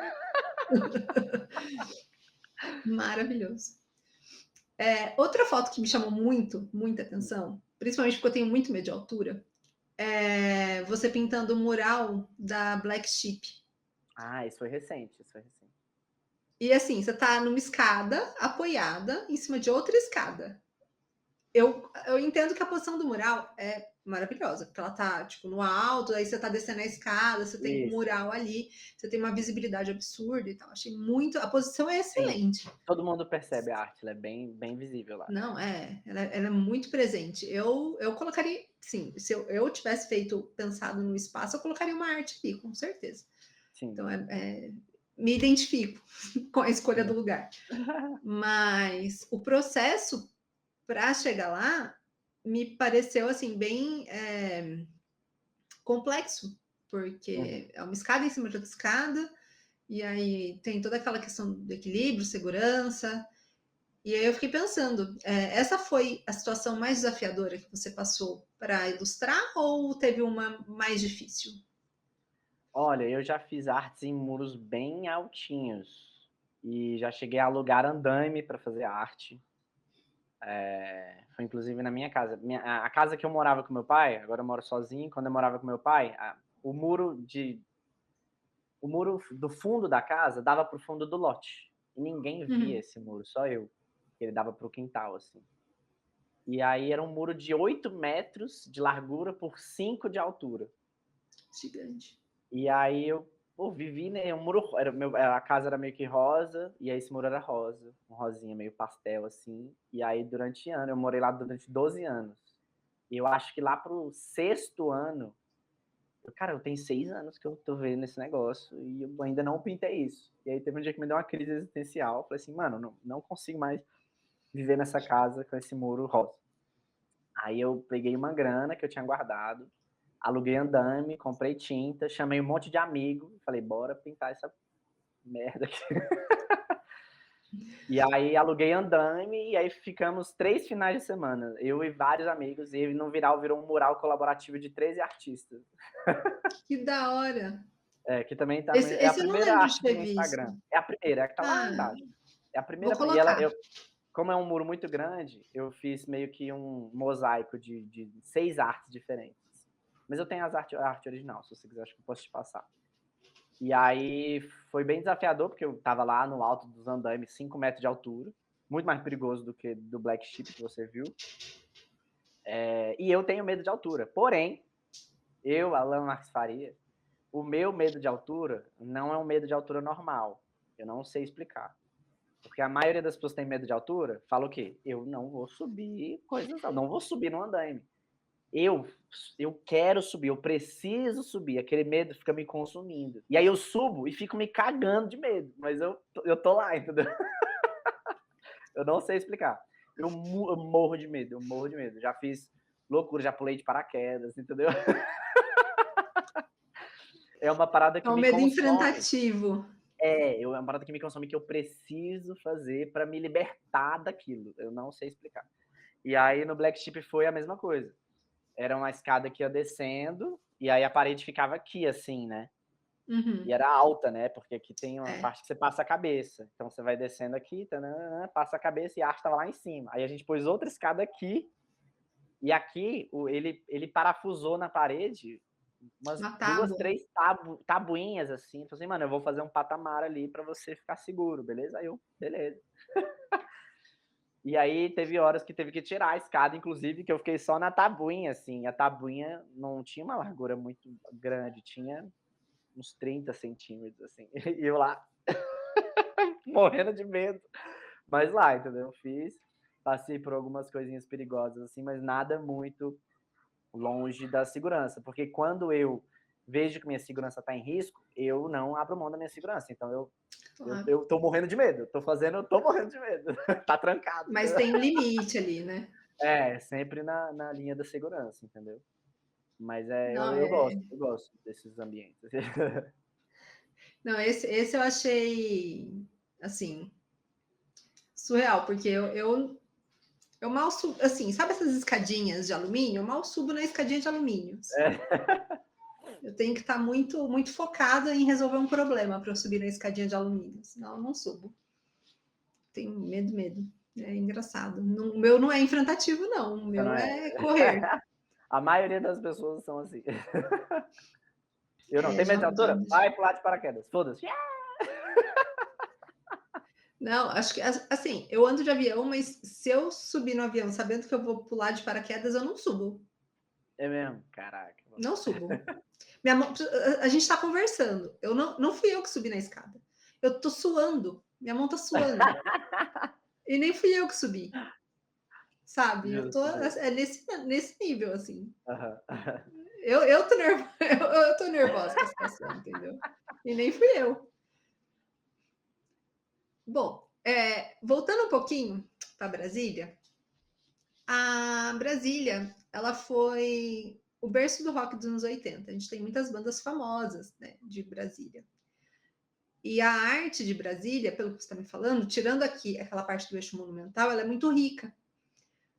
Maravilhoso. Outra foto que me chamou muita atenção, principalmente porque eu tenho muito medo de altura, é você pintando o mural da Black Sheep. Ah, isso foi recente, isso foi recente. E assim, você tá numa escada apoiada em cima de outra escada. Eu entendo que a posição do mural é maravilhosa, porque ela tá, tipo, no alto, aí você tá descendo a escada, você tem o Isso, mural ali, você tem uma visibilidade absurda e tal. Achei muito. A posição é sim. excelente. Todo mundo percebe a arte, ela é bem, bem visível lá. Não, ela é muito presente. Eu colocaria, sim, se eu tivesse pensado no espaço, eu colocaria uma arte ali, com certeza. Sim. Então, me identifico com a escolha do É. lugar. Mas o processo para chegar lá me pareceu assim bem complexo, Uhum. porque é uma escada em cima de outra escada, e aí tem toda aquela questão do equilíbrio, segurança. E aí eu fiquei pensando, essa foi a situação mais desafiadora que você passou para ilustrar ou teve uma mais difícil? Olha, eu já fiz artes em muros bem altinhos. E já cheguei a alugar andaime para fazer arte. Foi inclusive na minha casa. A casa que eu morava com meu pai, agora eu moro sozinho. Quando eu morava com meu pai, o muro do fundo da casa dava para o fundo do lote. E ninguém via Uhum. esse muro, só eu. Ele dava para o quintal, assim. E aí era um muro de 8 metros de largura por 5 de altura. Gigante. E aí eu vivi, né? Um muro, a casa era meio que rosa, e aí esse muro era rosa, um rosinha meio pastel, assim. E aí durante ano, eu morei lá durante 12 anos. E eu acho que lá pro 6º ano, cara, eu tenho 6 anos que eu tô vendo esse negócio e eu ainda não pintei isso. E aí teve um dia que me deu uma crise existencial. Eu falei assim, mano, não consigo mais viver nessa casa com esse muro rosa. Aí eu peguei uma grana que eu tinha guardado, aluguei andaime, comprei tinta, chamei um monte de amigo, falei, bora pintar essa merda aqui. E aí aluguei andaime e aí ficamos 3 finais de semana, eu e vários amigos, e no viral virou um mural colaborativo de 13 artistas. Que da hora! Que também tá Esse, é a esse eu não primeira lembro de arte do ter meu visto. Instagram. É a primeira, é a que tá lá Ah, embaixo. É a vou primeira, e colocar. como é um muro muito grande, eu fiz meio que um mosaico de 6 artes diferentes. Mas eu tenho a arte original, se você quiser, acho que eu posso te passar. E aí foi bem desafiador, porque eu estava lá no alto dos andaimes, 5 metros de altura, muito mais perigoso do que do Black Sheep que você viu. E eu tenho medo de altura. Porém, eu, Alan Marques Faria, o meu medo de altura não é um medo de altura normal. Eu não sei explicar. Porque a maioria das pessoas que tem medo de altura fala o quê? Eu não vou subir coisas, não vou subir no andaime. Eu quero subir, eu preciso subir, aquele medo fica me consumindo. E aí eu subo e fico me cagando de medo, mas eu tô lá, entendeu? Eu não sei explicar. Eu morro de medo, eu morro de medo. Já fiz loucura, já pulei de paraquedas, entendeu? É uma parada É que um me medo consome. enfrentativo. É uma parada que me consome, que eu preciso fazer para me libertar daquilo. Eu não sei explicar. E aí no Black Sheep foi a mesma coisa. Era uma escada que ia descendo, e aí a parede ficava aqui, assim, né? Uhum. E era alta, né? Porque aqui tem uma É. parte que você passa a cabeça. Então você vai descendo aqui, tanana, passa a cabeça e a arte estava lá em cima. Aí a gente pôs outra escada aqui, e aqui ele parafusou na parede umas Uma 2, tábua. 3 tabuinhas assim. Falei assim, mano, eu vou fazer um patamar ali para você ficar seguro, beleza? Aí eu, beleza. E aí teve horas que teve que tirar a escada, inclusive, que eu fiquei só na tabuinha, assim. A tabuinha não tinha uma largura muito grande, tinha uns 30 centímetros, assim. E eu lá, morrendo de medo. Mas lá, entendeu? Fiz, passei por algumas coisinhas perigosas, assim, mas nada muito longe da segurança. Porque quando eu vejo que minha segurança está em risco, eu não abro mão da minha segurança. Então Claro. eu tô morrendo de medo. Eu tô morrendo de medo. Tá trancado. Mas tem um limite ali, né? Sempre na linha da segurança, entendeu? Mas Não, eu gosto desses ambientes. não, esse eu achei, assim, surreal, porque eu mal subo, assim, sabe essas escadinhas de alumínio? Eu mal subo na escadinha de alumínio. Eu tenho que estar muito, muito focada em resolver um problema para eu subir na escadinha de alumínio, senão eu não subo. Tenho medo, medo. É engraçado. O meu não é enfrentativo, não. O Não meu é? é correr. A maioria das pessoas são assim. Eu não. É, Tem medo de altura? já. Vai pular de paraquedas. Foda-se. Não, acho que assim, eu ando de avião, mas se eu subir no avião sabendo que eu vou pular de paraquedas, eu não subo. É mesmo? Caraca. Não subo. Minha mão, a gente está conversando. Eu não fui eu que subi na escada. Eu tô suando. Minha mão tá suando. E nem fui eu que subi. Sabe? Eu tô Justo, justo. nesse nível, assim. Aham. Eu tô nervosa, eu tô nervosa com a situação, entendeu? E nem fui eu. Bom, voltando um pouquinho para Brasília, a Brasília, ela foi o berço do rock dos anos 80. A gente tem muitas bandas famosas, né, de Brasília. E a arte de Brasília, pelo que você está me falando, tirando aqui aquela parte do eixo monumental, ela é muito rica.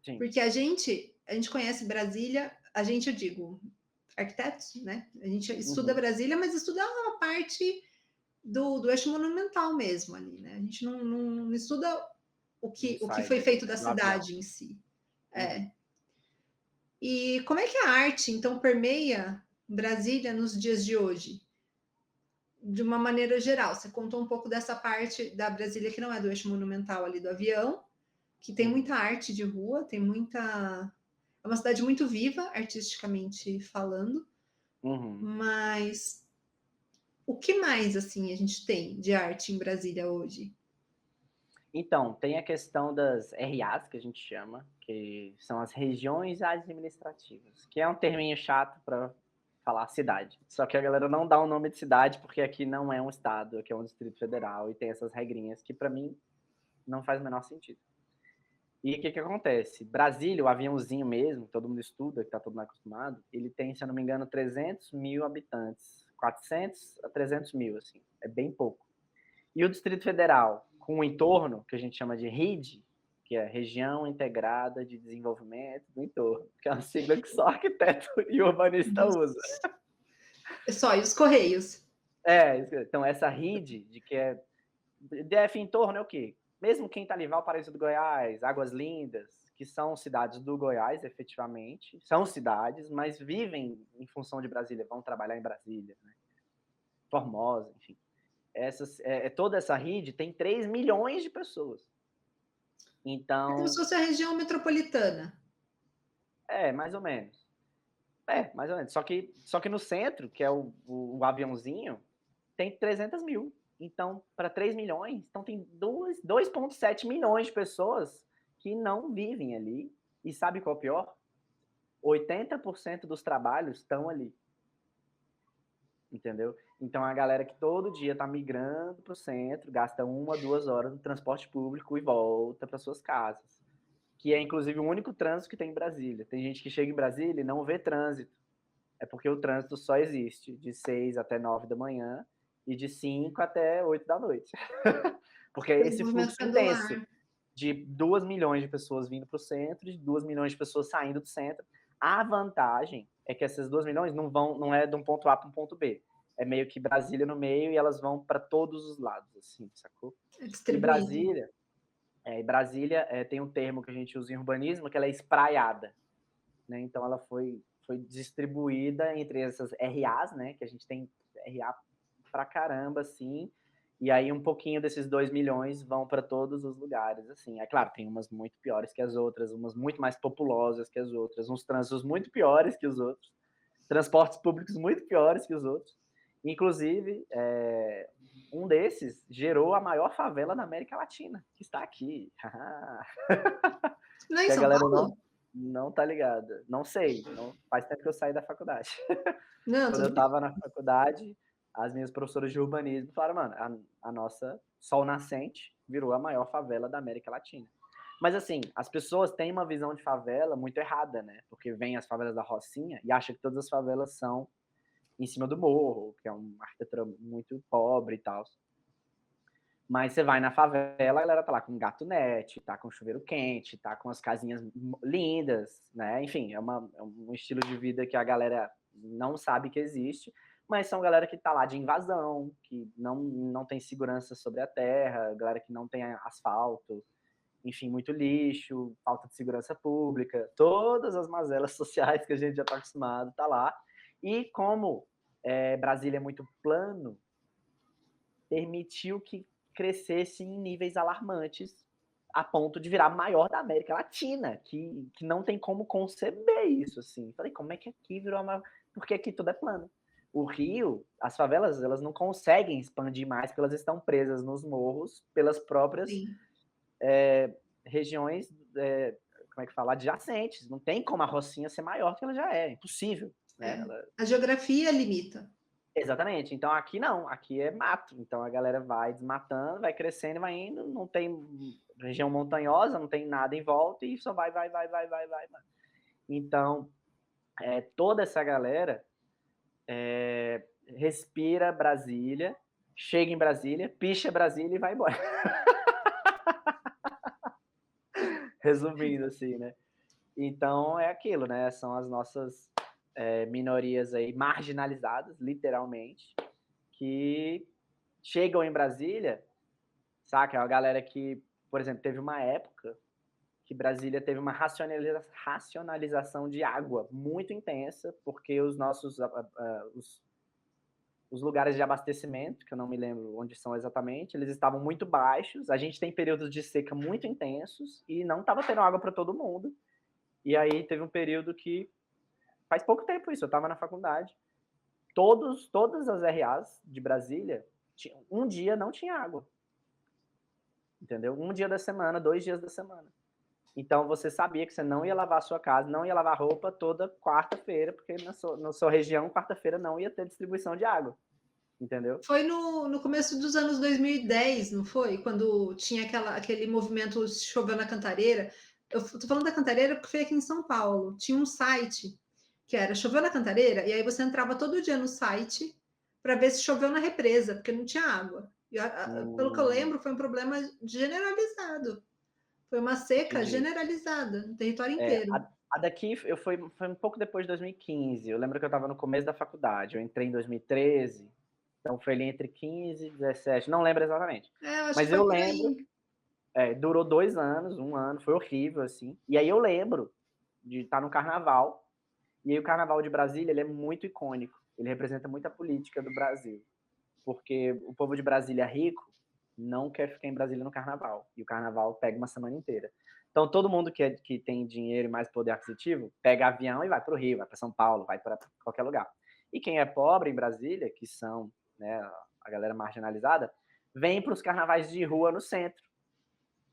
Sim. Porque a gente conhece Brasília, eu digo, arquitetos, né? A gente estuda Brasília, mas estuda a parte do eixo monumental mesmo ali, né? A gente não estuda Não o que sai foi feito da do avião. cidade em si. Uhum. E como é que a arte, então, permeia Brasília nos dias de hoje? De uma maneira geral, você contou um pouco dessa parte da Brasília que não é do eixo monumental ali do avião, que tem Uhum. muita arte de rua, tem muita. É uma cidade muito viva, artisticamente falando, Uhum. mas o que mais assim a gente tem de arte em Brasília hoje? Então, tem a questão das RAs, que a gente chama, que são as regiões administrativas, que é um terminho chato para falar cidade. Só que a galera não dá o nome de cidade porque aqui não é um estado, aqui é um distrito federal e tem essas regrinhas que para mim não faz o menor sentido. E o que acontece? Brasília, o aviãozinho mesmo, todo mundo estuda, que está todo mundo acostumado, ele tem, se eu não me engano, 300 mil habitantes. 400 a 300 mil, assim. É bem pouco. E o Distrito Federal, com o entorno, que a gente chama de RID, que é Região Integrada de Desenvolvimento do Entorno, que é uma sigla que só arquiteto e urbanista usa. Só, e os Correios? Então essa RID, de que é DF entorno é o quê? Mesmo quem está ali, Valparaíso do Goiás, Águas Lindas, que são cidades do Goiás, efetivamente, são cidades, mas vivem em função de Brasília, vão trabalhar em Brasília, né? Formosa, enfim. Toda essa rede tem 3 milhões de pessoas. É como Então, se fosse a região metropolitana. mais ou menos. Mais ou menos. Só que no centro, que é o aviãozinho, tem 300 mil. Então, para 3 milhões, então tem 2,7 milhões de pessoas que não vivem ali. E sabe qual é o pior? 80% dos trabalhos estão ali. Entendeu? Então, a galera que todo dia está migrando para o centro, gasta 1 a 2 horas no transporte público e volta para suas casas. Que é, inclusive, o único trânsito que tem em Brasília. Tem gente que chega em Brasília e não vê trânsito. É porque o trânsito só existe de 6 até 9 da manhã e de 5 até 8 da noite. Porque é esse Desenvolvimento fluxo intenso pendular. de 2 milhões de pessoas vindo para o centro, de 2 milhões de pessoas saindo do centro. A vantagem é que essas 2 milhões não é de um ponto A para um ponto B. É meio que Brasília no meio e elas vão para todos os lados, assim, sacou? É E distribuído. Brasília tem um termo que a gente usa em urbanismo, que ela é espraiada. Né? Então, ela foi distribuída entre essas RAs, né? Que a gente tem RA pra caramba, assim, e aí um pouquinho desses 2 milhões vão para todos os lugares, assim. É claro, tem umas muito piores que as outras, umas muito mais populosas que as outras, uns trânsitos muito piores que os outros, transportes públicos muito piores que os outros. Inclusive, um desses gerou a maior favela da América Latina, que está aqui. Não é em Que a São galera Paulo? não tá ligada. Não sei, faz tempo que eu saí da faculdade. Não, Quando eu tudo bem. estava na faculdade, as minhas professoras de urbanismo falaram, mano, a nossa Sol Nascente virou a maior favela da América Latina. Mas assim, as pessoas têm uma visão de favela muito errada, né? Porque vem as favelas da Rocinha e acham que todas as favelas são em cima do morro, que é uma arquitetura muito pobre e tal. Mas você vai na favela, a galera tá lá com gatunete, tá com chuveiro quente, tá com as casinhas lindas, né? Enfim, é um estilo de vida que a galera não sabe que existe, mas são galera que tá lá de invasão, que não tem segurança sobre a terra, galera que não tem asfalto, enfim, muito lixo, falta de segurança pública, todas as mazelas sociais que a gente já tá acostumado, tá lá. E como Brasília é muito plano, permitiu que crescesse em níveis alarmantes a ponto de virar a maior da América Latina, que não tem como conceber isso, assim. Falei, como é que aqui virou a maior... Porque aqui tudo é plano. O Rio, as favelas, elas não conseguem expandir mais, porque elas estão presas nos morros pelas próprias Sim. regiões, como é que fala, adjacentes. Não tem como a Rocinha ser maior que ela já é, impossível. Né? Ela... A geografia limita. Exatamente. Então aqui não, aqui é mato. Então a galera vai desmatando, vai crescendo, vai indo, não tem região montanhosa, não tem nada em volta e só vai. Então, toda essa galera respira Brasília, chega em Brasília, picha Brasília e vai embora. Resumindo assim, né? Então é aquilo, né? São as nossas minorias aí marginalizadas, literalmente, que chegam em Brasília, saca? É uma galera que, por exemplo, teve uma época que Brasília teve uma racionalização de água muito intensa, porque os nossos os lugares de abastecimento, que eu não me lembro onde são exatamente, eles estavam muito baixos, a gente tem períodos de seca muito intensos e não estava tendo água para todo mundo. E aí teve um período que, faz pouco tempo isso, eu estava na faculdade, todas as RAs de Brasília, um dia não tinha água. Entendeu? Um dia da semana, 2 dias da semana. Então você sabia que você não ia lavar a sua casa, não ia lavar roupa toda quarta-feira, porque na sua região, quarta-feira, não ia ter distribuição de água. Entendeu? Foi no começo dos anos 2010, não foi? Quando tinha aquele movimento Choveu na Cantareira. Eu tô falando da Cantareira porque foi aqui em São Paulo. Tinha um site que era Choveu na Cantareira, e aí você entrava todo dia no site para ver se choveu na represa, porque não tinha água. E, pelo que eu lembro, foi um problema generalizado. Foi uma seca Entendi. generalizada no território inteiro. A daqui foi um pouco depois de 2015. Eu lembro que eu estava no começo da faculdade. Eu entrei em 2013. Então foi ali entre 15 e 17. Não lembro exatamente. Eu acho que Mas foi eu por lembro. aí. Durou 2 anos, 1 ano. Foi horrível, assim. E aí eu lembro de estar no carnaval. E aí o carnaval de Brasília, ele é muito icônico. Ele representa muito a política do Brasil. porque o povo de Brasília rico não quer ficar em Brasília no carnaval, e o carnaval pega uma semana inteira. Então, todo mundo que tem dinheiro e mais poder aquisitivo, pega avião e vai para o Rio, vai para São Paulo, vai para qualquer lugar. E quem é pobre em Brasília, que são, né, a galera marginalizada, vem para os carnavais de rua no centro,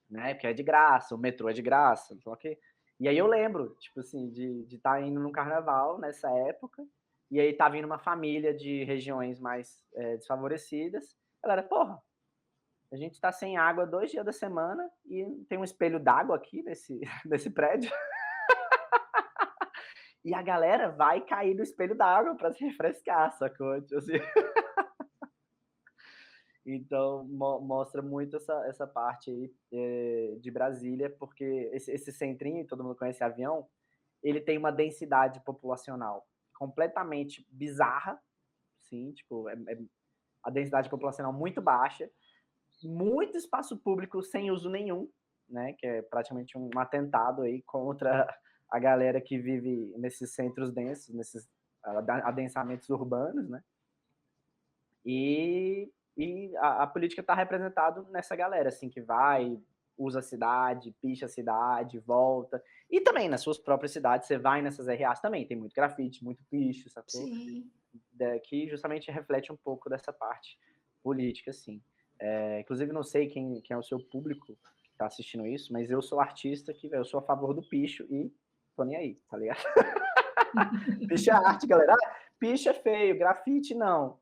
né, porque é de graça, o metrô é de graça, não sei o quê. E aí eu lembro, tipo assim, de estar indo num carnaval nessa época, e aí tá vindo uma família de regiões mais desfavorecidas. Galera, porra, a gente tá sem água 2 dias da semana e tem um espelho d'água aqui nesse prédio. E a galera vai cair no espelho d'água para se refrescar, sacou? Tipo assim. Então, mostra muito essa parte aí de Brasília, porque esse centrinho, todo mundo conhece avião, ele tem uma densidade populacional completamente bizarra, sim, tipo, a densidade populacional muito baixa, muito espaço público sem uso nenhum, né, que é praticamente um atentado aí contra a galera que vive nesses centros densos, nesses adensamentos urbanos, né, e a política está representada nessa galera, assim, que vai, usa a cidade, picha a cidade, volta. E também nas suas próprias cidades, você vai nessas RAs também, tem muito grafite, muito picho, sacou? Sim. Que justamente reflete um pouco dessa parte política, assim. Inclusive, não sei quem é o seu público que está assistindo isso, mas eu sou artista que, eu sou a favor do picho e tô nem aí, tá ligado? Picho é arte, galera. Picho é feio, grafite não.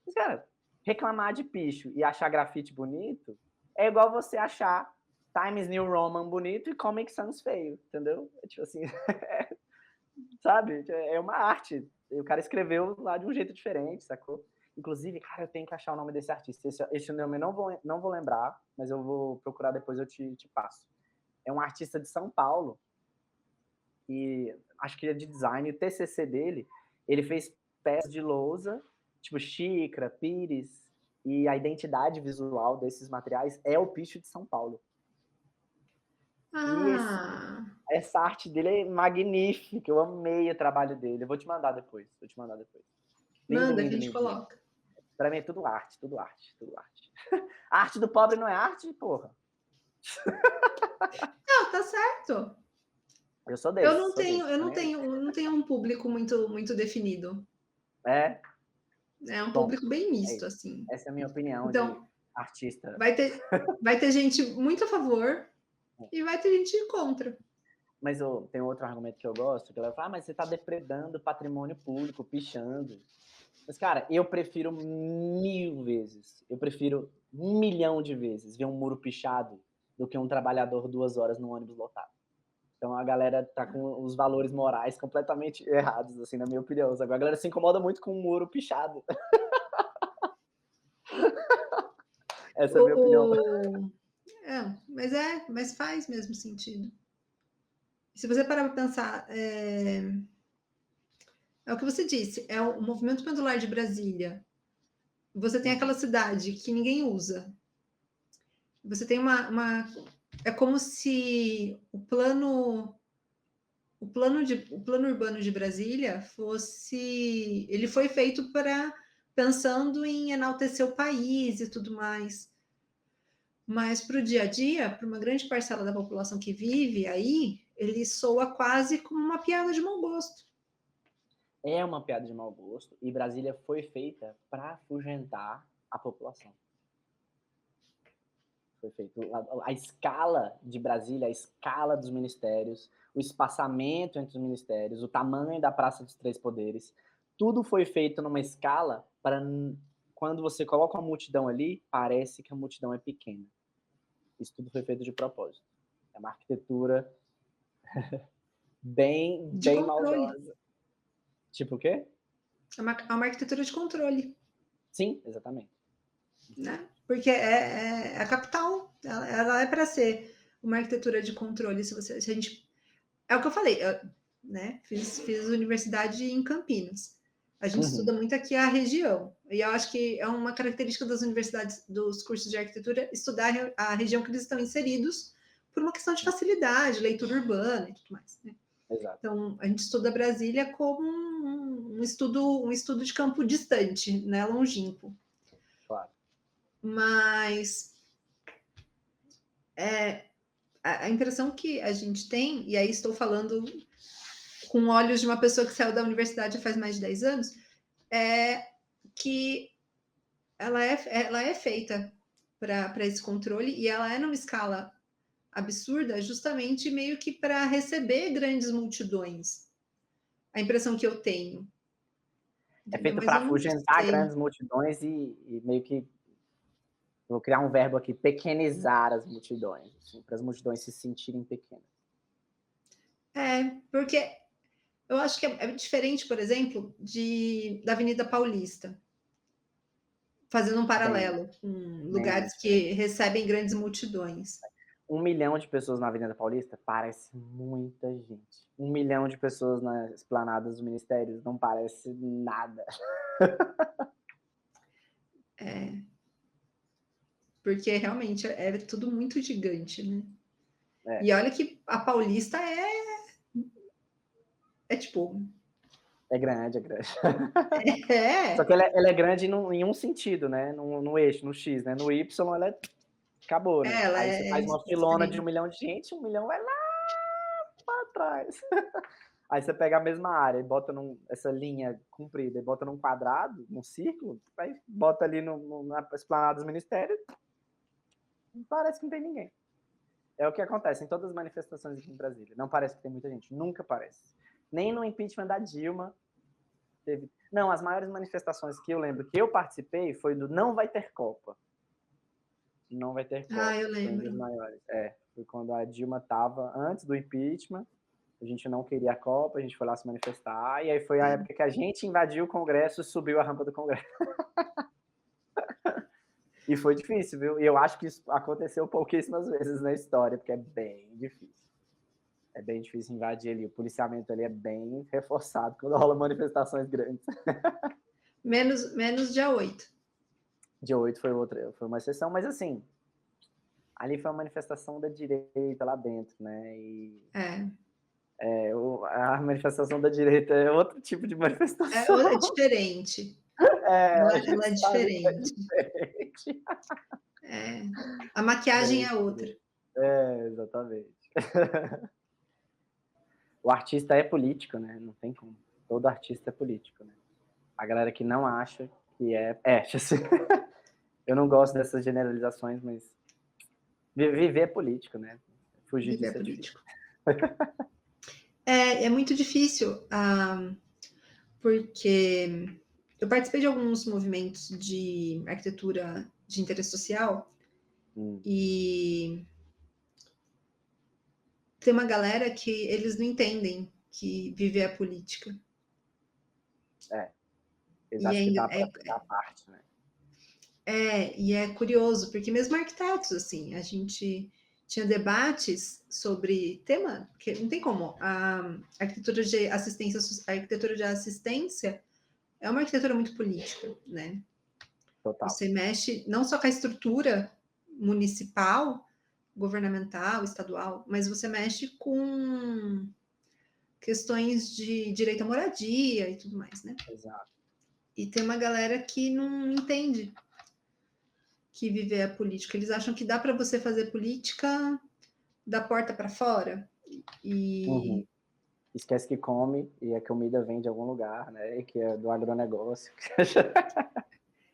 Mas, cara, reclamar de picho e achar grafite bonito é igual você achar Times New Roman bonito e Comic Sans feio, entendeu? Tipo assim, sabe? É uma arte. O cara escreveu lá de um jeito diferente, sacou? Inclusive, cara, eu tenho que achar o nome desse artista. Esse nome eu não vou lembrar, mas eu vou procurar depois, eu te passo. É um artista de São Paulo, e acho que é de design, o TCC dele, ele fez peças de lousa, tipo xícara, pires, e a identidade visual desses materiais é o picho de São Paulo. E Ah, essa arte dele é magnífica, eu amei o trabalho dele. Eu vou te mandar depois, Lindo, manda que lindo, a gente lindo, lindo. coloca. Pra mim é tudo arte, tudo arte, tudo arte. A arte do pobre não é arte, porra. Não, tá certo. Eu sou Eu desse, não sou tenho, desse. eu Tô não nem aí. tenho, não tenho um público muito definido. É, É um bom, público bem é misto, isso. assim. Essa é a minha opinião de Então, artista. vai ter gente muito a favor e vai ter gente contra. Mas tem outro argumento que eu gosto, que ela fala, mas você está depredando patrimônio público, pichando. Mas, cara, eu prefiro 1000 vezes, eu prefiro 1 milhão de vezes ver um muro pichado do que um trabalhador 2 horas no ônibus lotado. Então a galera tá com os valores morais completamente errados, assim, na minha opinião. Agora a galera se incomoda muito com um muro pichado. Essa é a minha opinião. Mas faz mesmo sentido. Se você parar para pensar, é o que você disse, é o movimento pendular de Brasília. Você tem aquela cidade que ninguém usa. Você tem é como se o plano urbano de Brasília ele foi feito para pensando em enaltecer o país e tudo mais. Mas para o dia a dia, para uma grande parcela da população que vive aí, ele soa quase como uma piada de mau gosto. É uma piada de mau gosto e Brasília foi feita para afugentar a população. Foi feito a escala de Brasília, a escala dos ministérios, o espaçamento entre os ministérios, o tamanho da Praça dos Três Poderes, tudo foi feito numa escala para quando você coloca uma multidão ali, parece que a multidão é pequena. Isso tudo foi feito de propósito. É uma arquitetura bem De controle. maldosa. Tipo o quê? É uma arquitetura de controle. Sim, exatamente. Né? Porque é a capital, ela é para ser uma arquitetura de controle. Se a gente, é o que eu falei, né? Fiz universidade em Campinas. A gente estuda muito aqui a região. E eu acho que é uma característica das universidades, dos cursos de arquitetura, estudar a região que eles estão inseridos por uma questão de facilidade, leitura urbana e tudo mais. Né? Exato. Então, a gente estuda Brasília como um estudo de campo distante, né? Longínquo. Mas a impressão que a gente tem, e aí estou falando com olhos de uma pessoa que saiu da universidade faz mais de 10 anos, é que ela é feita para esse controle e ela é numa escala absurda, justamente meio que para receber grandes multidões. A impressão que eu tenho. É Entendeu? feito Mas para eu não afugentar sei. grandes multidões e meio que vou criar um verbo aqui, pequenizar as multidões, assim, para as multidões se sentirem pequenas. Porque eu acho que é diferente, por exemplo, da Avenida Paulista, fazendo um Bem, paralelo com bem lugares que diferente. recebem grandes multidões. 1 milhão de pessoas na Avenida Paulista parece muita gente. 1 milhão de pessoas nas esplanadas dos ministérios não parece nada. Porque realmente é tudo muito gigante, né? É, E olha que a Paulista é tipo. é grande, é grande. Só que É, ela é grande em um sentido, né? No eixo, no X, né? No Y ela acabou, né? ela Aí você é faz uma filona de diferente. 1 milhão de gente, 1 milhão vai lá atrás. Aí você pega a mesma área e bota essa linha comprida e bota num quadrado, num círculo, aí bota ali na esplanada dos ministérios, parece que não tem ninguém. É o que acontece em todas as manifestações aqui em Brasília. Não parece que tem muita gente, nunca parece. Nem no impeachment da Dilma teve. Não, as maiores manifestações que eu lembro que eu participei foi do Não Vai Ter Copa. Não vai ter Eu Copa, foi um dos lembro. maiores. Foi quando a Dilma estava antes do impeachment, a gente não queria a Copa, a gente foi lá se manifestar, e aí foi a época que a gente invadiu o Congresso e subiu a rampa do Congresso. E foi difícil, viu? E eu acho que isso aconteceu pouquíssimas vezes na história, porque é bem difícil. É bem difícil invadir ali. O policiamento ali é bem reforçado quando rola manifestações grandes. Menos dia 8. Dia 8 foi uma exceção, mas assim, ali foi uma manifestação da direita lá dentro, né? E a manifestação da direita é outro tipo de manifestação. É diferente. A Ela gente é sabe que é diferente. diferente. É. A maquiagem Bem é outra. diferente. Exatamente. O artista é político, né? Não tem como. Todo artista é político, né? A galera que não acha que assim, eu não gosto dessas generalizações, mas viver é político, né? Fugir Viver disso é difícil. político. É muito difícil, porque eu participei de alguns movimentos de arquitetura de interesse social e tem uma galera que eles não entendem que viver é política. Eles E acham que dá para ficar à parte, né? e é curioso, porque mesmo arquitetos, assim, a gente tinha debates sobre tema, que não tem como. A arquitetura de assistência é uma arquitetura muito política, né? Total. Você mexe não só com a estrutura municipal, governamental, estadual, mas você mexe com questões de direito à moradia e tudo mais, né? Exato. E tem uma galera que não entende que viver é política. Eles acham que dá para você fazer política da porta para fora. E Esquece que come e a comida vem de algum lugar, né? E que é do agronegócio.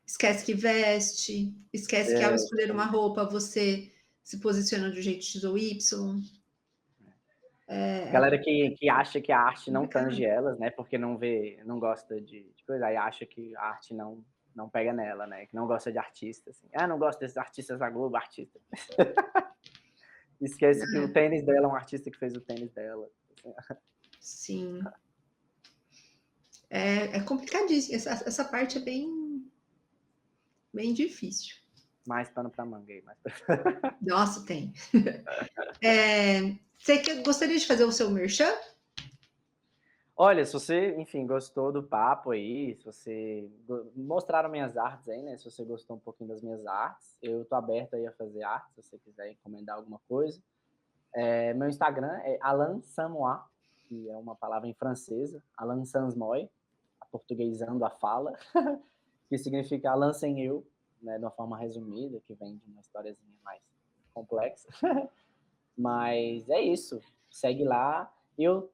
esquece que veste, esquece que ao escolher uma roupa você se posiciona de um jeito X ou Y. Galera que acha que a arte não Complicado. tange elas, né? Porque não vê, não gosta de coisa, aí acha que a arte não pega nela, né? Que não gosta de artista, assim. Não gosto desses artistas da Globo, artista. Esquece que o tênis dela é um artista que fez o tênis dela. Sim. É complicadíssimo. Essa parte é bem difícil. Mais pano pra manga aí. Nossa, tem. Você gostaria de fazer o seu merchan? Olha, se você, enfim, gostou do papo aí, se você mostraram minhas artes aí, né? Se você gostou um pouquinho das minhas artes, eu tô aberto aí a fazer arte, se você quiser encomendar alguma coisa. Meu Instagram é Alan Samois, que é uma palavra em francesa, Alan Sansmoy, aportuguesando a fala, que significa Alan sem eu, né, de uma forma resumida, que vem de uma historiazinha mais complexa. Mas é isso, segue lá. Eu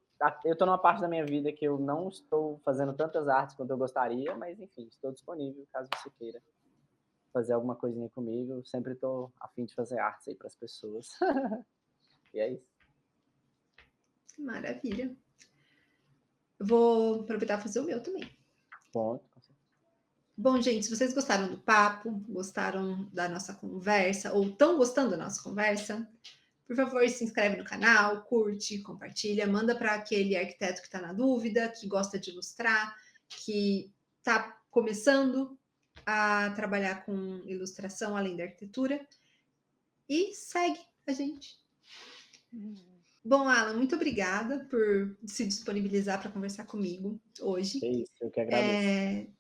tô numa parte da minha vida que eu não estou fazendo tantas artes quanto eu gostaria, mas enfim, estou disponível caso você queira fazer alguma coisinha comigo. Sempre tô a fim de fazer artes aí para as pessoas. E é isso. Maravilha. Vou aproveitar e fazer o meu também. Ponto. Bom, gente, se vocês gostaram do papo, gostaram da nossa conversa, ou estão gostando da nossa conversa, por favor, se inscreve no canal, curte, compartilha, manda para aquele arquiteto que está na dúvida, que gosta de ilustrar, que está começando a trabalhar com ilustração além da arquitetura. E segue a gente. Bom, Alan, muito obrigada por se disponibilizar para conversar comigo hoje. É isso, eu que agradeço.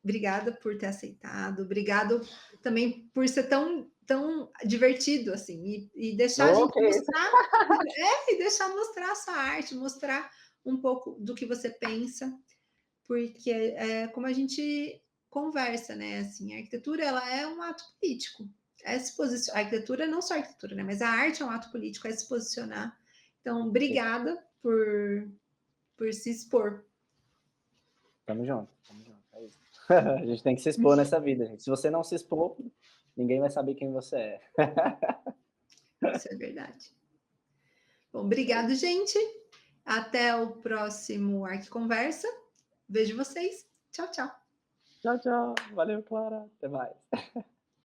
Obrigada por ter aceitado, obrigado também por ser tão divertido assim e deixar a gente Que isso. mostrar e deixar mostrar a sua arte, mostrar um pouco do que você pensa, porque como a gente conversa, né? Assim, a arquitetura ela é um ato político. A arquitetura não só a arquitetura, né? Mas a arte é um ato político, é se posicionar. Então, obrigada por se expor. Tamo junto, é isso. A gente tem que se expor nessa vida, gente. Se você não se expor, ninguém vai saber quem você é. Isso é verdade. Bom, obrigado, gente. Até o próximo Arque Conversa. Vejo vocês. Tchau, tchau. Tchau, tchau. Valeu, Clara. Até mais.